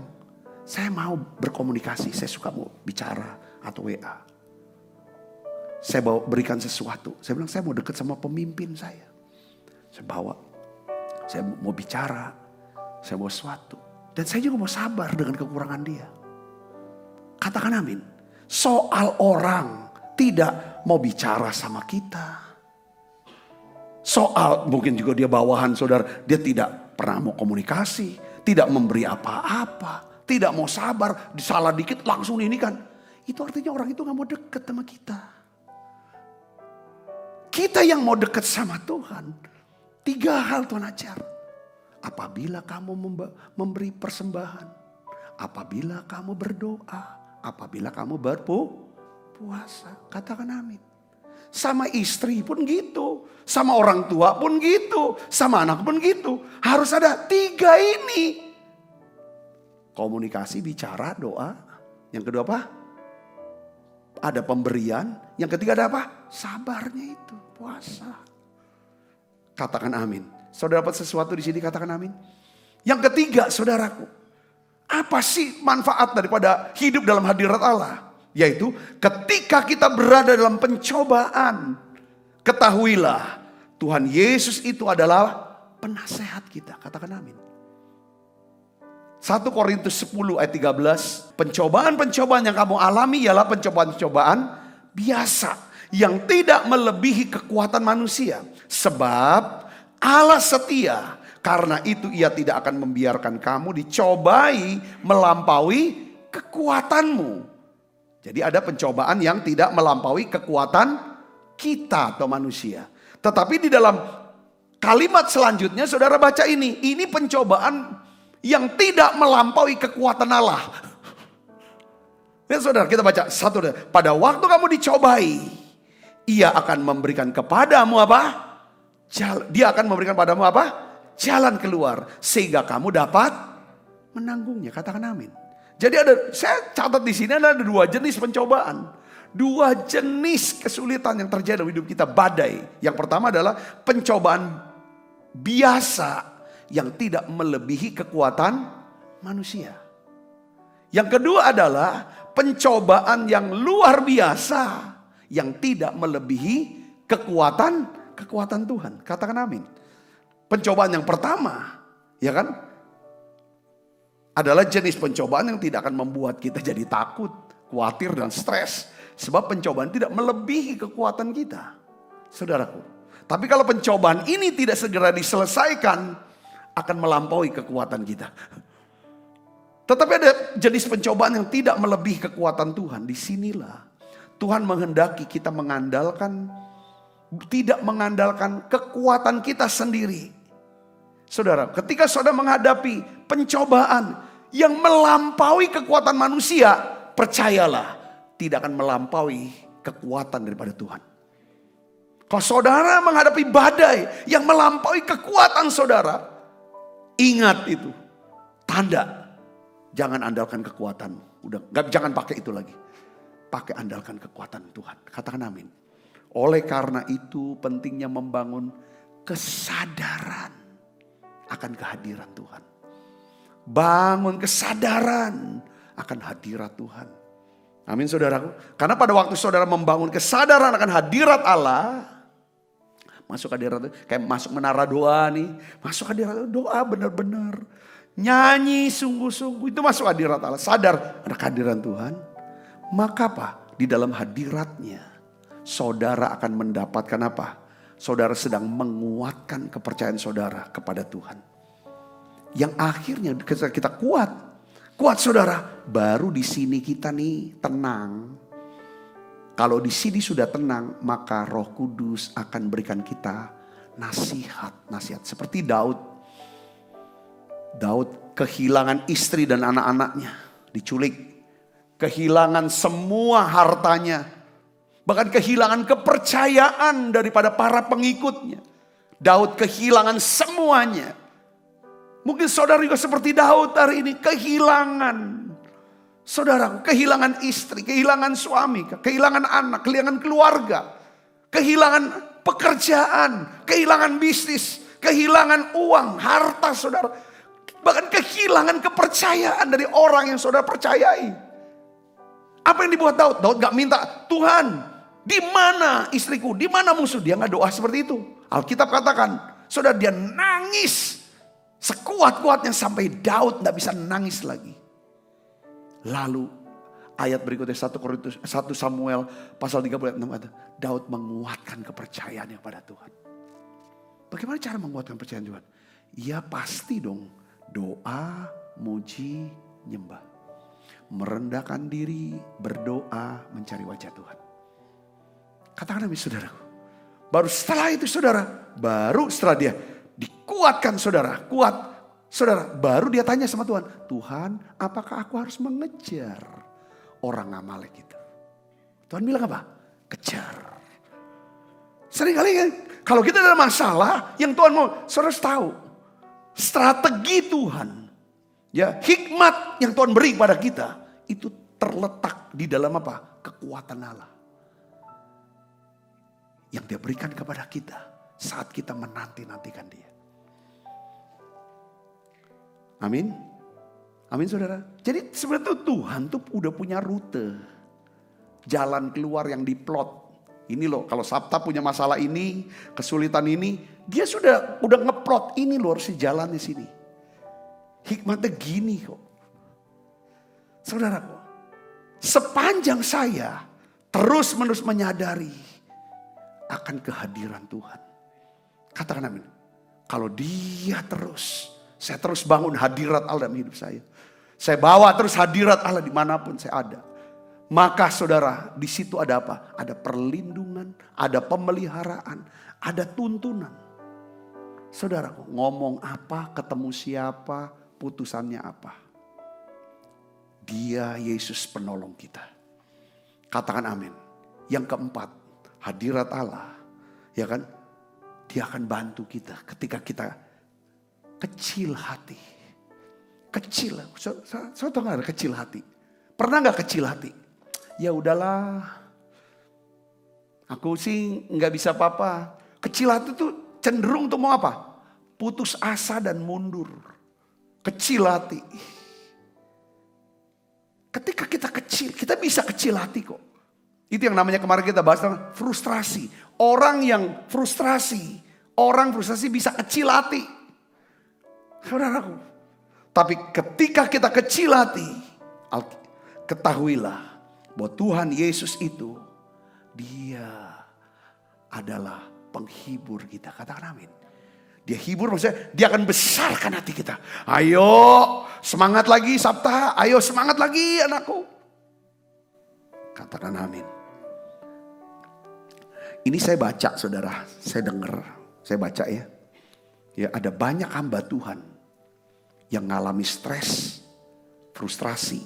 saya mau berkomunikasi, saya suka mau bicara atau WA. Saya berikan sesuatu, saya bilang saya mau dekat sama pemimpin saya. Saya mau bicara, saya mau sesuatu. Dan saya juga mau sabar dengan kekurangan dia. Katakan amin. Soal orang tidak mau bicara sama kita. Soal mungkin juga dia bawahan saudara, dia tidak pernah mau komunikasi, tidak memberi apa-apa, tidak mau sabar, salah dikit langsung ini kan. Itu artinya orang itu gak mau dekat sama kita. Kita yang mau dekat sama Tuhan, 3 hal Tuhan ajar. Apabila kamu memberi persembahan, apabila kamu berdoa, apabila kamu berpuasa, katakan amin. Sama istri pun gitu. Sama orang tua pun gitu. Sama anak pun gitu. Harus ada 3 ini. Komunikasi, bicara, doa. Yang kedua apa? Ada pemberian. Yang ketiga ada apa? Sabarnya itu. Puasa. Katakan amin. Saudara dapat sesuatu di sini katakan amin. Yang ketiga saudaraku. Apa sih manfaat daripada hidup dalam hadirat Allah? Yaitu ketika kita berada dalam pencobaan, ketahuilah Tuhan Yesus itu adalah penasehat kita. Katakan amin. 1 Korintus 10 ayat 13. Pencobaan-pencobaan yang kamu alami ialah pencobaan-pencobaan biasa. Yang tidak melebihi kekuatan manusia. Sebab Allah setia. Karena itu ia tidak akan membiarkan kamu dicobai melampaui kekuatanmu. Jadi ada pencobaan yang tidak melampaui kekuatan kita atau manusia. Tetapi di dalam kalimat selanjutnya saudara baca ini. Ini pencobaan yang tidak melampaui kekuatan Allah. Ya saudara kita baca satu. Pada waktu kamu dicobai. Ia akan memberikan kepadamu apa? Dia akan memberikan padamu apa? Jalan keluar. Sehingga kamu dapat menanggungnya. Katakan amin. Jadi saya catat di sini ada 2 jenis pencobaan. 2 jenis kesulitan yang terjadi dalam hidup kita, badai. Yang pertama adalah pencobaan biasa yang tidak melebihi kekuatan manusia. Yang kedua adalah pencobaan yang luar biasa yang tidak melebihi kekuatan Tuhan. Katakan amin. Pencobaan yang pertama, ya kan? Adalah jenis pencobaan yang tidak akan membuat kita jadi takut, khawatir dan stres. Sebab pencobaan tidak melebihi kekuatan kita. Saudaraku. Tapi kalau pencobaan ini tidak segera diselesaikan, akan melampaui kekuatan kita. Tetapi ada jenis pencobaan yang tidak melebihi kekuatan Tuhan. Disinilah Tuhan menghendaki kita tidak mengandalkan kekuatan kita sendiri. Saudara, ketika saudara menghadapi pencobaan yang melampaui kekuatan manusia, percayalah tidak akan melampaui kekuatan daripada Tuhan. Kalau saudara menghadapi badai yang melampaui kekuatan saudara, ingat itu tanda. Jangan andalkan kekuatanmu. Jangan pakai itu lagi. Pakai andalkan kekuatan Tuhan. Katakan amin. Oleh karena itu pentingnya membangun kesadaran akan kehadiran Tuhan. Bangun kesadaran akan hadirat Tuhan. Amin saudaraku. Karena pada waktu saudara membangun kesadaran akan hadirat Allah. Masuk hadirat, kayak masuk menara doa nih. Masuk hadirat doa benar-benar. Nyanyi sungguh-sungguh, itu masuk hadirat Allah. Sadar ada kehadiran Tuhan. Maka apa? Di dalam hadiratnya saudara akan mendapatkan apa? Saudara sedang menguatkan kepercayaan saudara kepada Tuhan. Yang akhirnya kita kuat saudara. Baru di sini kita nih tenang. Kalau di sini sudah tenang, maka Roh Kudus akan berikan kita nasihat. Seperti Daud kehilangan istri dan anak-anaknya, diculik. Kehilangan semua hartanya. Bahkan kehilangan kepercayaan daripada para pengikutnya. Daud kehilangan semuanya. Mungkin saudara juga seperti Daud hari ini kehilangan. Saudara, kehilangan istri, kehilangan suami, kehilangan anak, kehilangan keluarga. Kehilangan pekerjaan, kehilangan bisnis, kehilangan uang, harta saudara. Bahkan kehilangan kepercayaan dari orang yang saudara percayai. Apa yang dibuat Daud? Daud gak minta, Tuhan di mana istriku, di mana musuh? Dia gak doa seperti itu. Alkitab katakan, saudara dia nangis sekuat-kuatnya sampai Daud gak bisa nangis lagi. Lalu ayat berikutnya 1 Samuel pasal 30 ayat 6 kata, Daud menguatkan kepercayaannya pada Tuhan. Bagaimana cara menguatkan kepercayaan Tuhan? Ya pasti dong. Doa, muji, nyembah. Merendahkan diri, berdoa, mencari wajah Tuhan. Katakan amin saudaraku. Baru setelah itu saudara, baru setelah dia dikuatkan saudara, kuat saudara, baru dia tanya sama Tuhan, Tuhan apakah aku harus mengejar orang Amalek itu? Tuhan bilang apa? Kejar. Seringkali kan, kalau kita ada masalah, yang Tuhan mau, saudara harus tahu. Strategi Tuhan, ya hikmat yang Tuhan beri pada kita itu terletak di dalam apa? Kekuatan Allah yang Dia berikan kepada kita saat kita menanti-nantikan Dia. Amin, amin saudara. Jadi sebenarnya Tuhan tuh udah punya rute, jalan keluar yang diplot. Ini loh, kalau Sabta punya masalah ini, kesulitan ini, dia udah ngeplot ini loh harus jalannya sini. Hikmatnya gini kok. Saudaraku, sepanjang saya terus-menerus menyadari akan kehadiran Tuhan. Katakan amin. Kalau dia saya terus bangun hadirat Allah dalam hidup saya. Saya bawa terus hadirat Allah dimanapun saya ada. Maka saudara, di situ ada apa? Ada perlindungan, ada pemeliharaan, ada tuntunan. Saudaraku, ngomong apa, ketemu siapa, putusannya apa? Dia Yesus penolong kita. Katakan amin. Yang keempat, hadirat Allah, ya kan? Dia akan bantu kita ketika kita kecil hati. Kecil, saya tahu gak ada kecil hati? Pernah gak kecil hati? Ya udahlah, aku sih nggak bisa apa-apa. Kecil hati tuh cenderung untuk mau apa? Putus asa dan mundur. Kecil hati. Ketika kita kecil, kita bisa kecil hati kok. Itu yang namanya kemarin kita bahas tentang frustrasi. Orang frustrasi bisa kecil hati. Saudaraku. Tapi ketika kita kecil hati, ketahuilah bahwa Tuhan Yesus itu, Dia adalah penghibur kita. Katakan amin. Dia hibur, maksudnya dia akan besarkan hati kita. Ayo semangat lagi Sabta, ayo semangat lagi anakku. Katakan amin. Ini saya baca saudara, saya dengar, saya baca ya. Ya ada banyak hamba Tuhan yang mengalami stres, frustrasi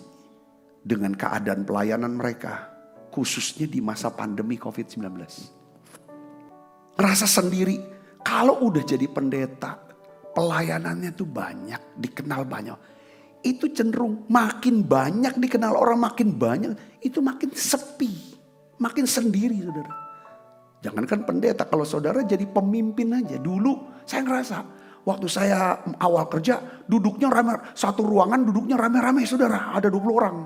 dengan keadaan pelayanan mereka. Khususnya di masa pandemi COVID-19. Ngerasa sendiri, kalau udah jadi pendeta, pelayanannya tuh banyak, dikenal banyak. Itu cenderung makin banyak dikenal orang, makin banyak, itu makin sepi, makin sendiri saudara. Jangankan pendeta, kalau saudara jadi pemimpin aja. Dulu saya ngerasa, waktu saya awal kerja, duduknya rame, satu ruangan duduknya rame-rame saudara, ada 20 orang.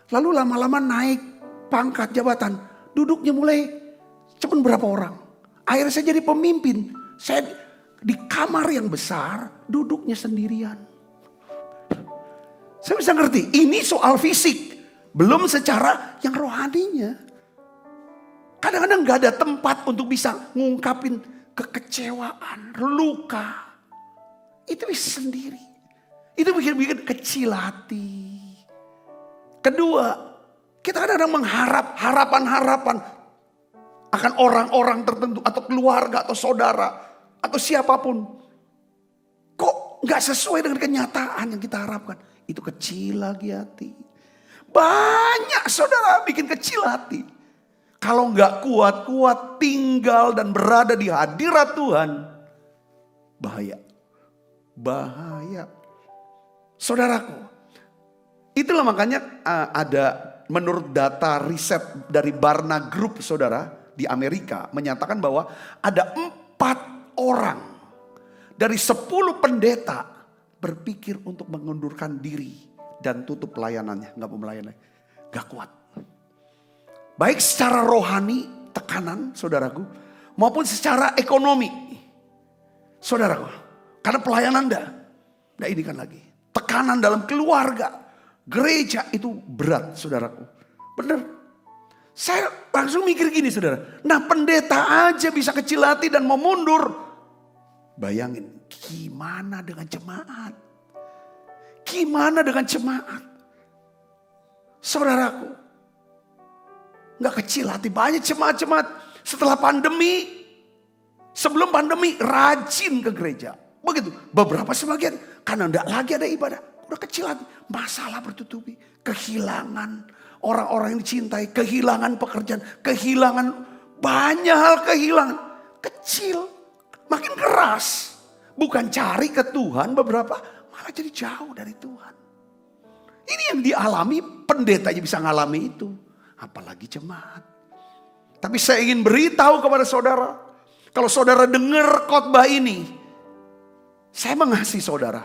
Lalu lama-lama naik pangkat jabatan, duduknya mulai cuma berapa orang. Akhirnya saya jadi pemimpin, saya di kamar yang besar, duduknya sendirian. Saya bisa ngerti, ini soal fisik, belum secara yang rohaninya. Kadang-kadang gak ada tempat untuk bisa ngungkapin kekecewaan, luka. Itu bisa sendiri. Itu bikin kecil hati. Kedua, kita kadang-kadang mengharap harapan-harapan akan orang-orang tertentu atau keluarga atau saudara atau siapapun. Kok gak sesuai dengan kenyataan yang kita harapkan. Itu kecil lagi hati. Banyak saudara bikin kecil hati. Kalau gak kuat-kuat tinggal dan berada di hadirat Tuhan. Bahaya. Bahaya. Saudaraku. Itulah makanya ada menurut data riset dari Barna Group saudara. Di Amerika menyatakan bahwa ada 4 orang dari 10 pendeta berpikir untuk mengundurkan diri dan tutup pelayanannya. Gak mau melayani. Gak kuat. Baik secara rohani, tekanan saudaraku, maupun secara ekonomi. Saudaraku, karena pelayanan Nah ini kan lagi. Tekanan dalam keluarga, gereja itu berat saudaraku. Benar. Saya langsung mikir gini saudara. Nah pendeta aja bisa kecil hati dan mau mundur. Bayangin gimana dengan jemaat. Gimana dengan jemaat. Saudaraku. Gak kecil hati, banyak jemaat-jemaat setelah pandemi, sebelum pandemi rajin ke gereja. Begitu, beberapa sebagian karena gak lagi ada ibadah, udah kecil hati. Masalah bertutupi, kehilangan orang-orang yang dicintai, kehilangan pekerjaan, kehilangan banyak hal kehilangan. Kecil, makin keras. Bukan cari ke Tuhan beberapa, malah jadi jauh dari Tuhan. Ini yang dialami, pendeta aja bisa ngalami itu. Apalagi jemaat. Tapi saya ingin beritahu kepada saudara. Kalau saudara dengar khotbah ini. Saya mengasihi saudara.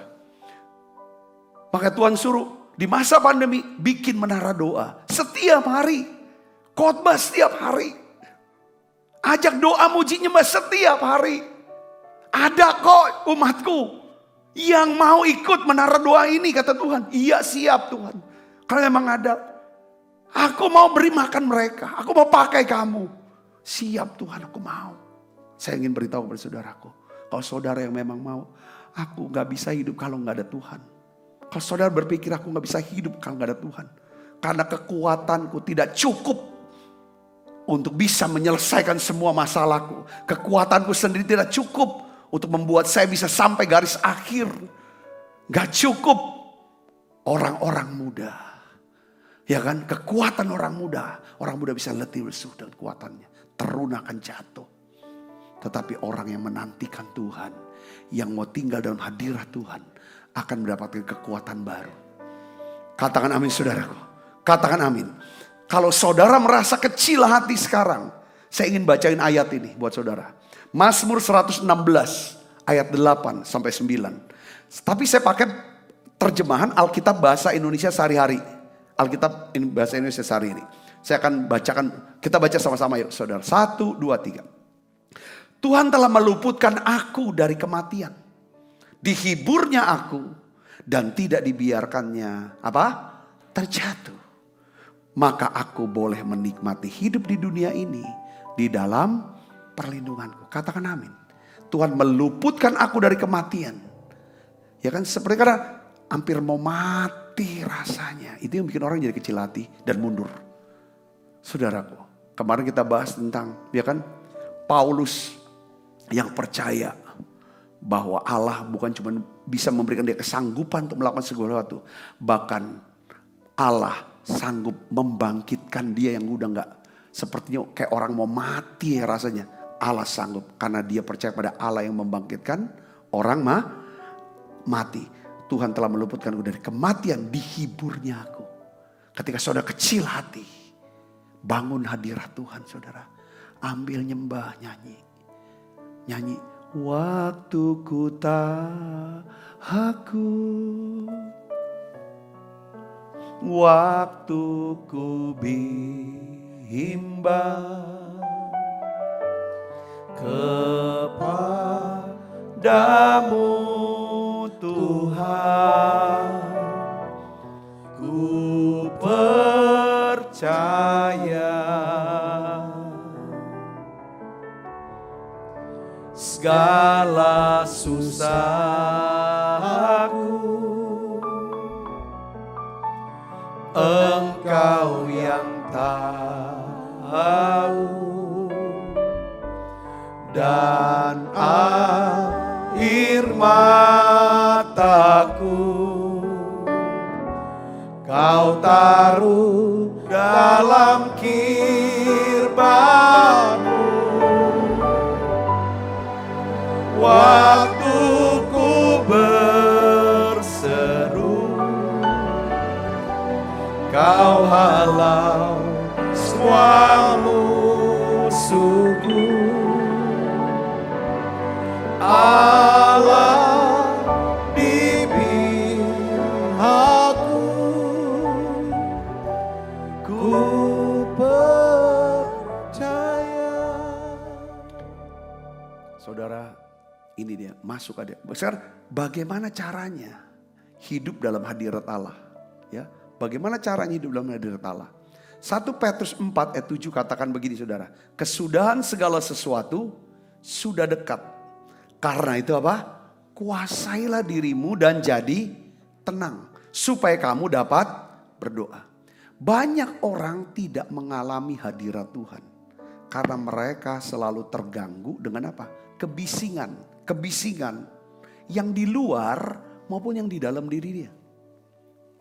Maka Tuhan suruh di masa pandemi bikin menara doa. Setiap hari. Khotbah setiap hari. Ajak doa muji nyembah setiap hari. Ada kok umatku yang mau ikut menara doa ini kata Tuhan. Iya siap Tuhan. Karena memang ada. Aku mau beri makan mereka. Aku mau pakai kamu. Siap Tuhan, aku mau. Saya ingin beritahu kepada saudaraku. Kalau saudara yang memang mau. Aku gak bisa hidup kalau gak ada Tuhan. Kalau saudara berpikir aku gak bisa hidup kalau gak ada Tuhan. Karena kekuatanku tidak cukup. Untuk bisa menyelesaikan semua masalahku. Kekuatanku sendiri tidak cukup. Untuk membuat saya bisa sampai garis akhir. Gak cukup. Orang-orang muda. Ya kan, kekuatan orang muda bisa letih lesu dan kekuatannya. Terun akan jatuh. Tetapi orang yang menantikan Tuhan, yang mau tinggal dalam hadirat Tuhan, akan mendapatkan kekuatan baru. Katakan amin saudaraku. Katakan amin. Kalau saudara merasa kecil hati sekarang, saya ingin bacain ayat ini buat saudara. Mazmur 116 ayat 8 sampai 9. Tapi saya pakai terjemahan Alkitab bahasa Indonesia sehari-hari. Alkitab bahasa Indonesia sehari ini. Saya akan bacakan, kita baca sama-sama yuk saudara. 1, 2, 3. Tuhan telah meluputkan aku dari kematian. Dihiburnya aku dan tidak dibiarkannya terjatuh. Maka aku boleh menikmati hidup di dunia ini di dalam perlindunganku. Katakan amin. Tuhan meluputkan aku dari kematian. Ya kan, seperti karena hampir mau mati rasanya. Itu yang bikin orang jadi kecil hati dan mundur. Saudaraku, kemarin kita bahas tentang, ya kan, Paulus yang percaya bahwa Allah bukan cuma bisa memberikan dia kesanggupan untuk melakukan segala sesuatu. Bahkan Allah sanggup membangkitkan dia yang udah gak, sepertinya kayak orang mau mati ya rasanya. Allah sanggup karena dia percaya pada Allah yang membangkitkan orang mati. Tuhan telah meluputkan aku dari kematian, dihiburnya aku. Ketika saudara kecil hati, bangun hadirat Tuhan saudara. Ambil nyembah, nyanyi. Waktuku tak aku, waktuku bimbang kepadamu Tuhan, ku percaya segala susahku, Engkau yang tahu, dan air mataku Kau taruh dalam kirbamu. Waktu ku berseru, Kau halau semua musuhku. Allah di pihakku, ku percaya. Saudara, ini dia masuk ada. Sekarang bagaimana caranya hidup dalam hadirat Allah? Ya, bagaimana caranya hidup dalam hadirat Allah? 1 Petrus 4 ayat 7 katakan begini saudara. Kesudahan segala sesuatu sudah dekat. Karena itu apa? Kuasailah dirimu dan jadi tenang. Supaya kamu dapat berdoa. Banyak orang tidak mengalami hadirat Tuhan. Karena mereka selalu terganggu dengan apa? Kebisingan. Kebisingan yang di luar maupun yang di dalam diri dia.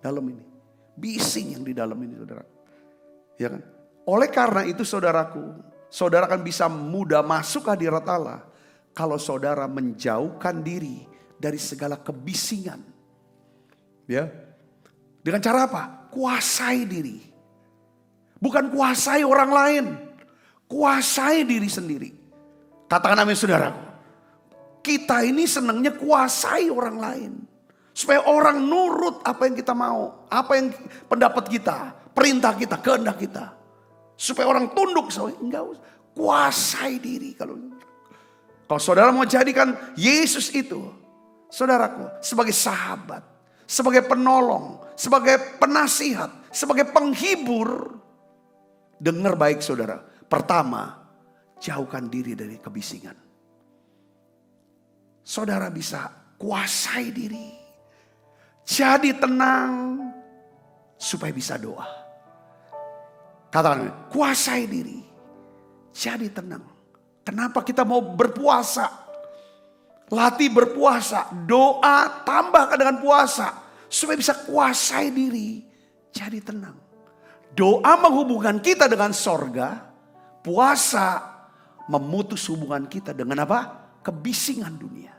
Dalam ini. Bising yang di dalam ini saudara. Ya kan? Oleh karena itu saudaraku, saudara akan bisa mudah masuk hadirat Allah kalau saudara menjauhkan diri dari segala kebisingan. Ya. Dengan cara apa? Kuasai diri. Bukan kuasai orang lain. Kuasai diri sendiri. Katakan amin saudaraku. Kita ini senangnya kuasai orang lain. Supaya orang nurut apa yang kita mau. Apa yang pendapat kita. Perintah kita, kehendak kita. Supaya orang tunduk. Enggak usah. Kuasai diri. Kalau saudara mau jadikan Yesus itu, saudaraku, sebagai sahabat, sebagai penolong, sebagai penasihat, sebagai penghibur. Dengar baik saudara. Pertama, jauhkan diri dari kebisingan. Saudara bisa kuasai diri. Jadi tenang supaya bisa doa. Katakan, kuasai diri. Jadi tenang. Kenapa kita mau berpuasa? Latih berpuasa. Doa tambahkan dengan puasa. Supaya bisa kuasai diri. Jadi tenang. Doa menghubungkan kita dengan sorga. Puasa memutus hubungan kita dengan apa? Kebisingan dunia.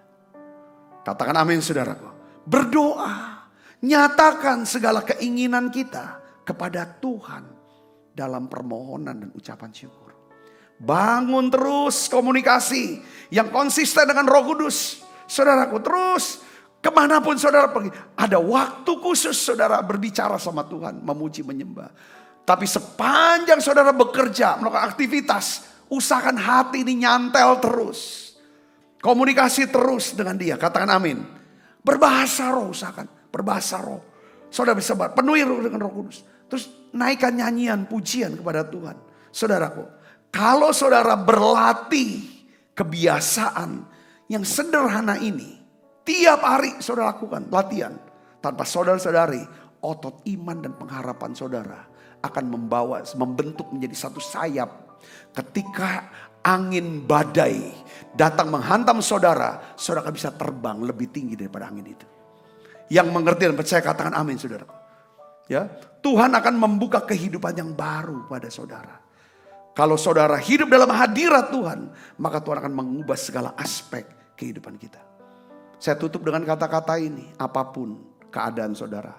Katakan amin saudaraku. Berdoa. Nyatakan segala keinginan kita kepada Tuhan. Dalam permohonan dan ucapan syukur. Bangun terus komunikasi yang konsisten dengan Roh Kudus. Saudaraku, terus kemanapun saudara pergi. Ada waktu khusus saudara berbicara sama Tuhan. Memuji, menyembah. Tapi sepanjang saudara bekerja, melakukan aktivitas. Usahakan hati ini nyantel terus. Komunikasi terus dengan dia. Katakan amin. Berbahasa roh usahakan. Berbahasa roh. Saudara bisa penuhi dengan Roh Kudus. Terus naikkan nyanyian, pujian kepada Tuhan. Saudaraku. Kalau saudara berlatih kebiasaan yang sederhana ini, tiap hari saudara lakukan latihan. Tanpa saudara-saudari, otot iman dan pengharapan saudara akan membentuk menjadi satu sayap. Ketika angin badai datang menghantam saudara, saudara akan bisa terbang lebih tinggi daripada angin itu. Yang mengerti dan percaya katakan amin saudara. Ya, Tuhan akan membuka kehidupan yang baru pada saudara. Kalau saudara hidup dalam hadirat Tuhan, maka Tuhan akan mengubah segala aspek kehidupan kita. Saya tutup dengan kata-kata ini, apapun keadaan saudara,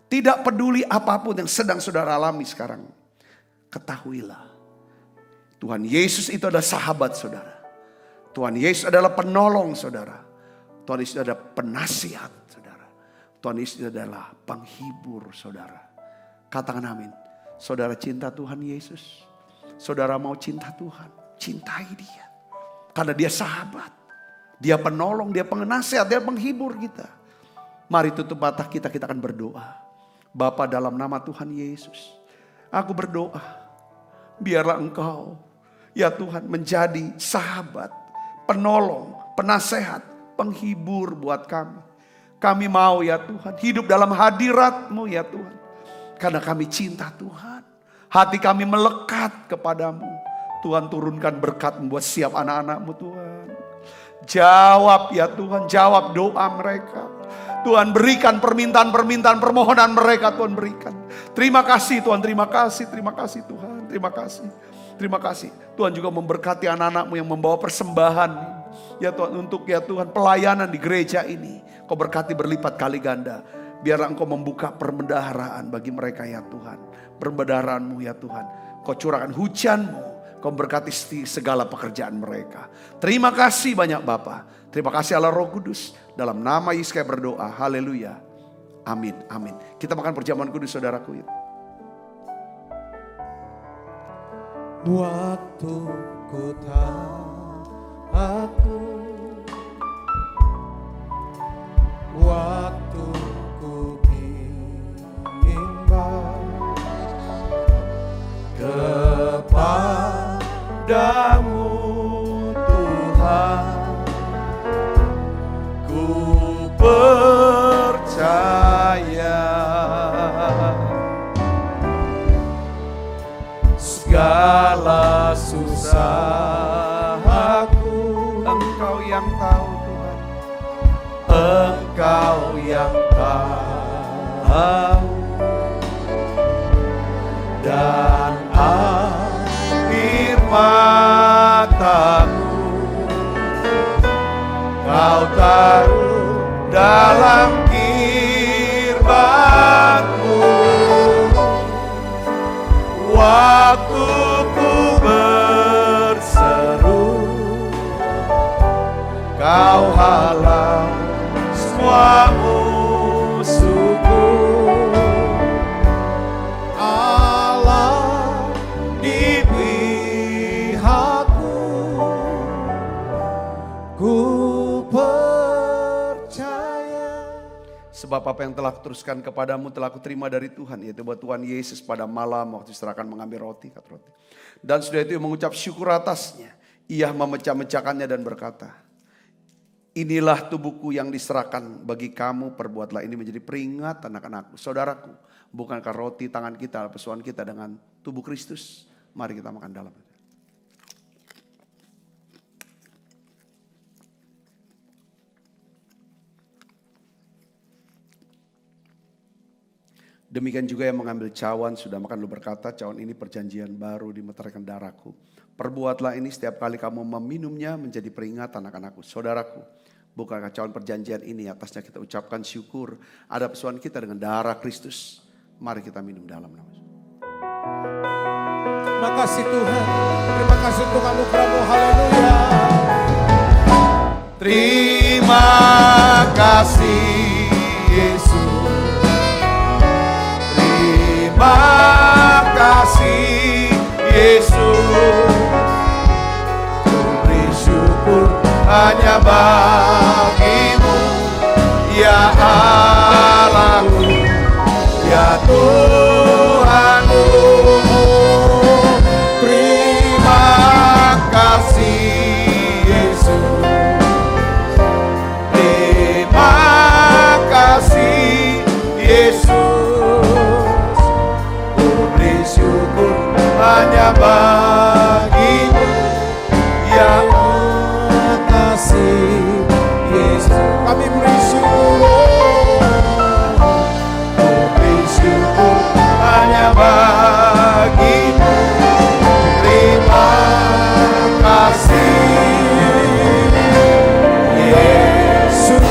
tidak peduli apapun yang sedang saudara alami sekarang, ketahuilah Tuhan Yesus itu adalah sahabat saudara. Tuhan Yesus adalah penolong saudara. Tuhan Yesus adalah penasihat saudara. Tuhan Yesus adalah penghibur saudara. Katakan amin. Saudara cinta Tuhan Yesus. Saudara mau cinta Tuhan, cintai Dia. Karena Dia sahabat. Dia penolong, Dia penasihat, Dia penghibur kita. Mari tutup mata kita akan berdoa. Bapa dalam nama Tuhan Yesus, aku berdoa. Biarlah Engkau, ya Tuhan, menjadi sahabat, penolong, penasehat, penghibur buat kami. Kami mau ya Tuhan hidup dalam hadirat-Mu ya Tuhan. Karena kami cinta Tuhan. Hati kami melekat kepadamu. Tuhan turunkan berkat membuat siap anak-anak-Mu Tuhan. Jawab ya Tuhan, jawab doa mereka. Tuhan berikan permintaan-permintaan permohonan mereka Tuhan berikan. Terima kasih Tuhan, terima kasih Tuhan, terima kasih. Terima kasih. Tuhan juga memberkati anak-anak-Mu yang membawa persembahan. Ya Tuhan, untuk ya Tuhan pelayanan di gereja ini. Kau berkati berlipat kali ganda. Biarlah Engkau membuka perbendaharaan bagi mereka ya Tuhan. Perbendaharaan-Mu ya Tuhan. Kau curahkan hujan-Mu. Kau berkati segala pekerjaan mereka. Terima kasih banyak Bapa. Terima kasih Allah Roh Kudus. Dalam nama Yesus kami berdoa. Haleluya. Amin. Amin. Kita makan perjamuan kudus saudaraku. Waktu ku tahu, waktu ku bimbang kepadamu Tuhan, ku percaya segala susahku Engkau yang tahu Tuhan. Engkau yang tahu, dan air mataku Kau taruh dalam kirbat-Mu. Waktu ku berseru, Kau halau semua musuhku. Allah di pihakku, ku percaya. Sebab apa yang telah kuteruskan kepadamu telah kuterima dari Tuhan, yaitu bahwa Tuhan Yesus pada malam waktu diserahkan mengambil roti, dan sudah itu mengucap syukur atasnya. Ia memecah-mecahkannya dan berkata, inilah tubuhku yang diserahkan bagi kamu, perbuatlah ini menjadi peringatan akan aku. Saudaraku, bukankah roti tangan kita, persoalan kita dengan tubuh Kristus? Mari kita makan dalam. Demikian juga yang mengambil cawan sudah makan lalu berkata, cawan ini perjanjian baru dimeteraikan darahku. Perbuatlah ini setiap kali kamu meminumnya menjadi peringatan akan aku. Saudaraku, bukankah cawan perjanjian ini atasnya kita ucapkan syukur. Ada persoalan kita dengan darah Kristus. Mari kita minum dalam nama Yesus. Terima kasih Tuhan, terima kasih untuk anugerah-Mu, haleluya. Terima kasih Yesus. Terima kasih Yesus, ku beri syukur hanya bagi-Mu, ya Allahku, ya Tuhanku. Terima kasih Yesus, hanya bagimu, ya kasih Yesus. Kami beri syukur hanya bagimu. Terima kasih Yesus.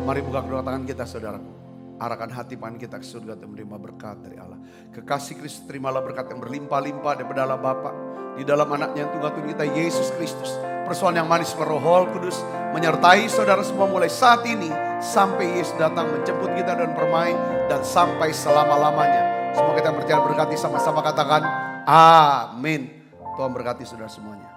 Mari buka kedua tangan kita, saudaraku. Arahkan hati pangan kita ke surga untuk menerima berkat dari Allah. Kekasih Kristus, terimalah berkat yang berlimpah-limpah daripada Allah Bapa, di dalam anaknya yang tunggal kita Yesus Kristus. Persoalan yang manis Roh Kudus menyertai saudara semua mulai saat ini sampai Yesus datang menjemput kita dan bermain, dan sampai selama-lamanya. Semua kita percaya berkati, sama-sama katakan amin. Tuhan berkati saudara semuanya.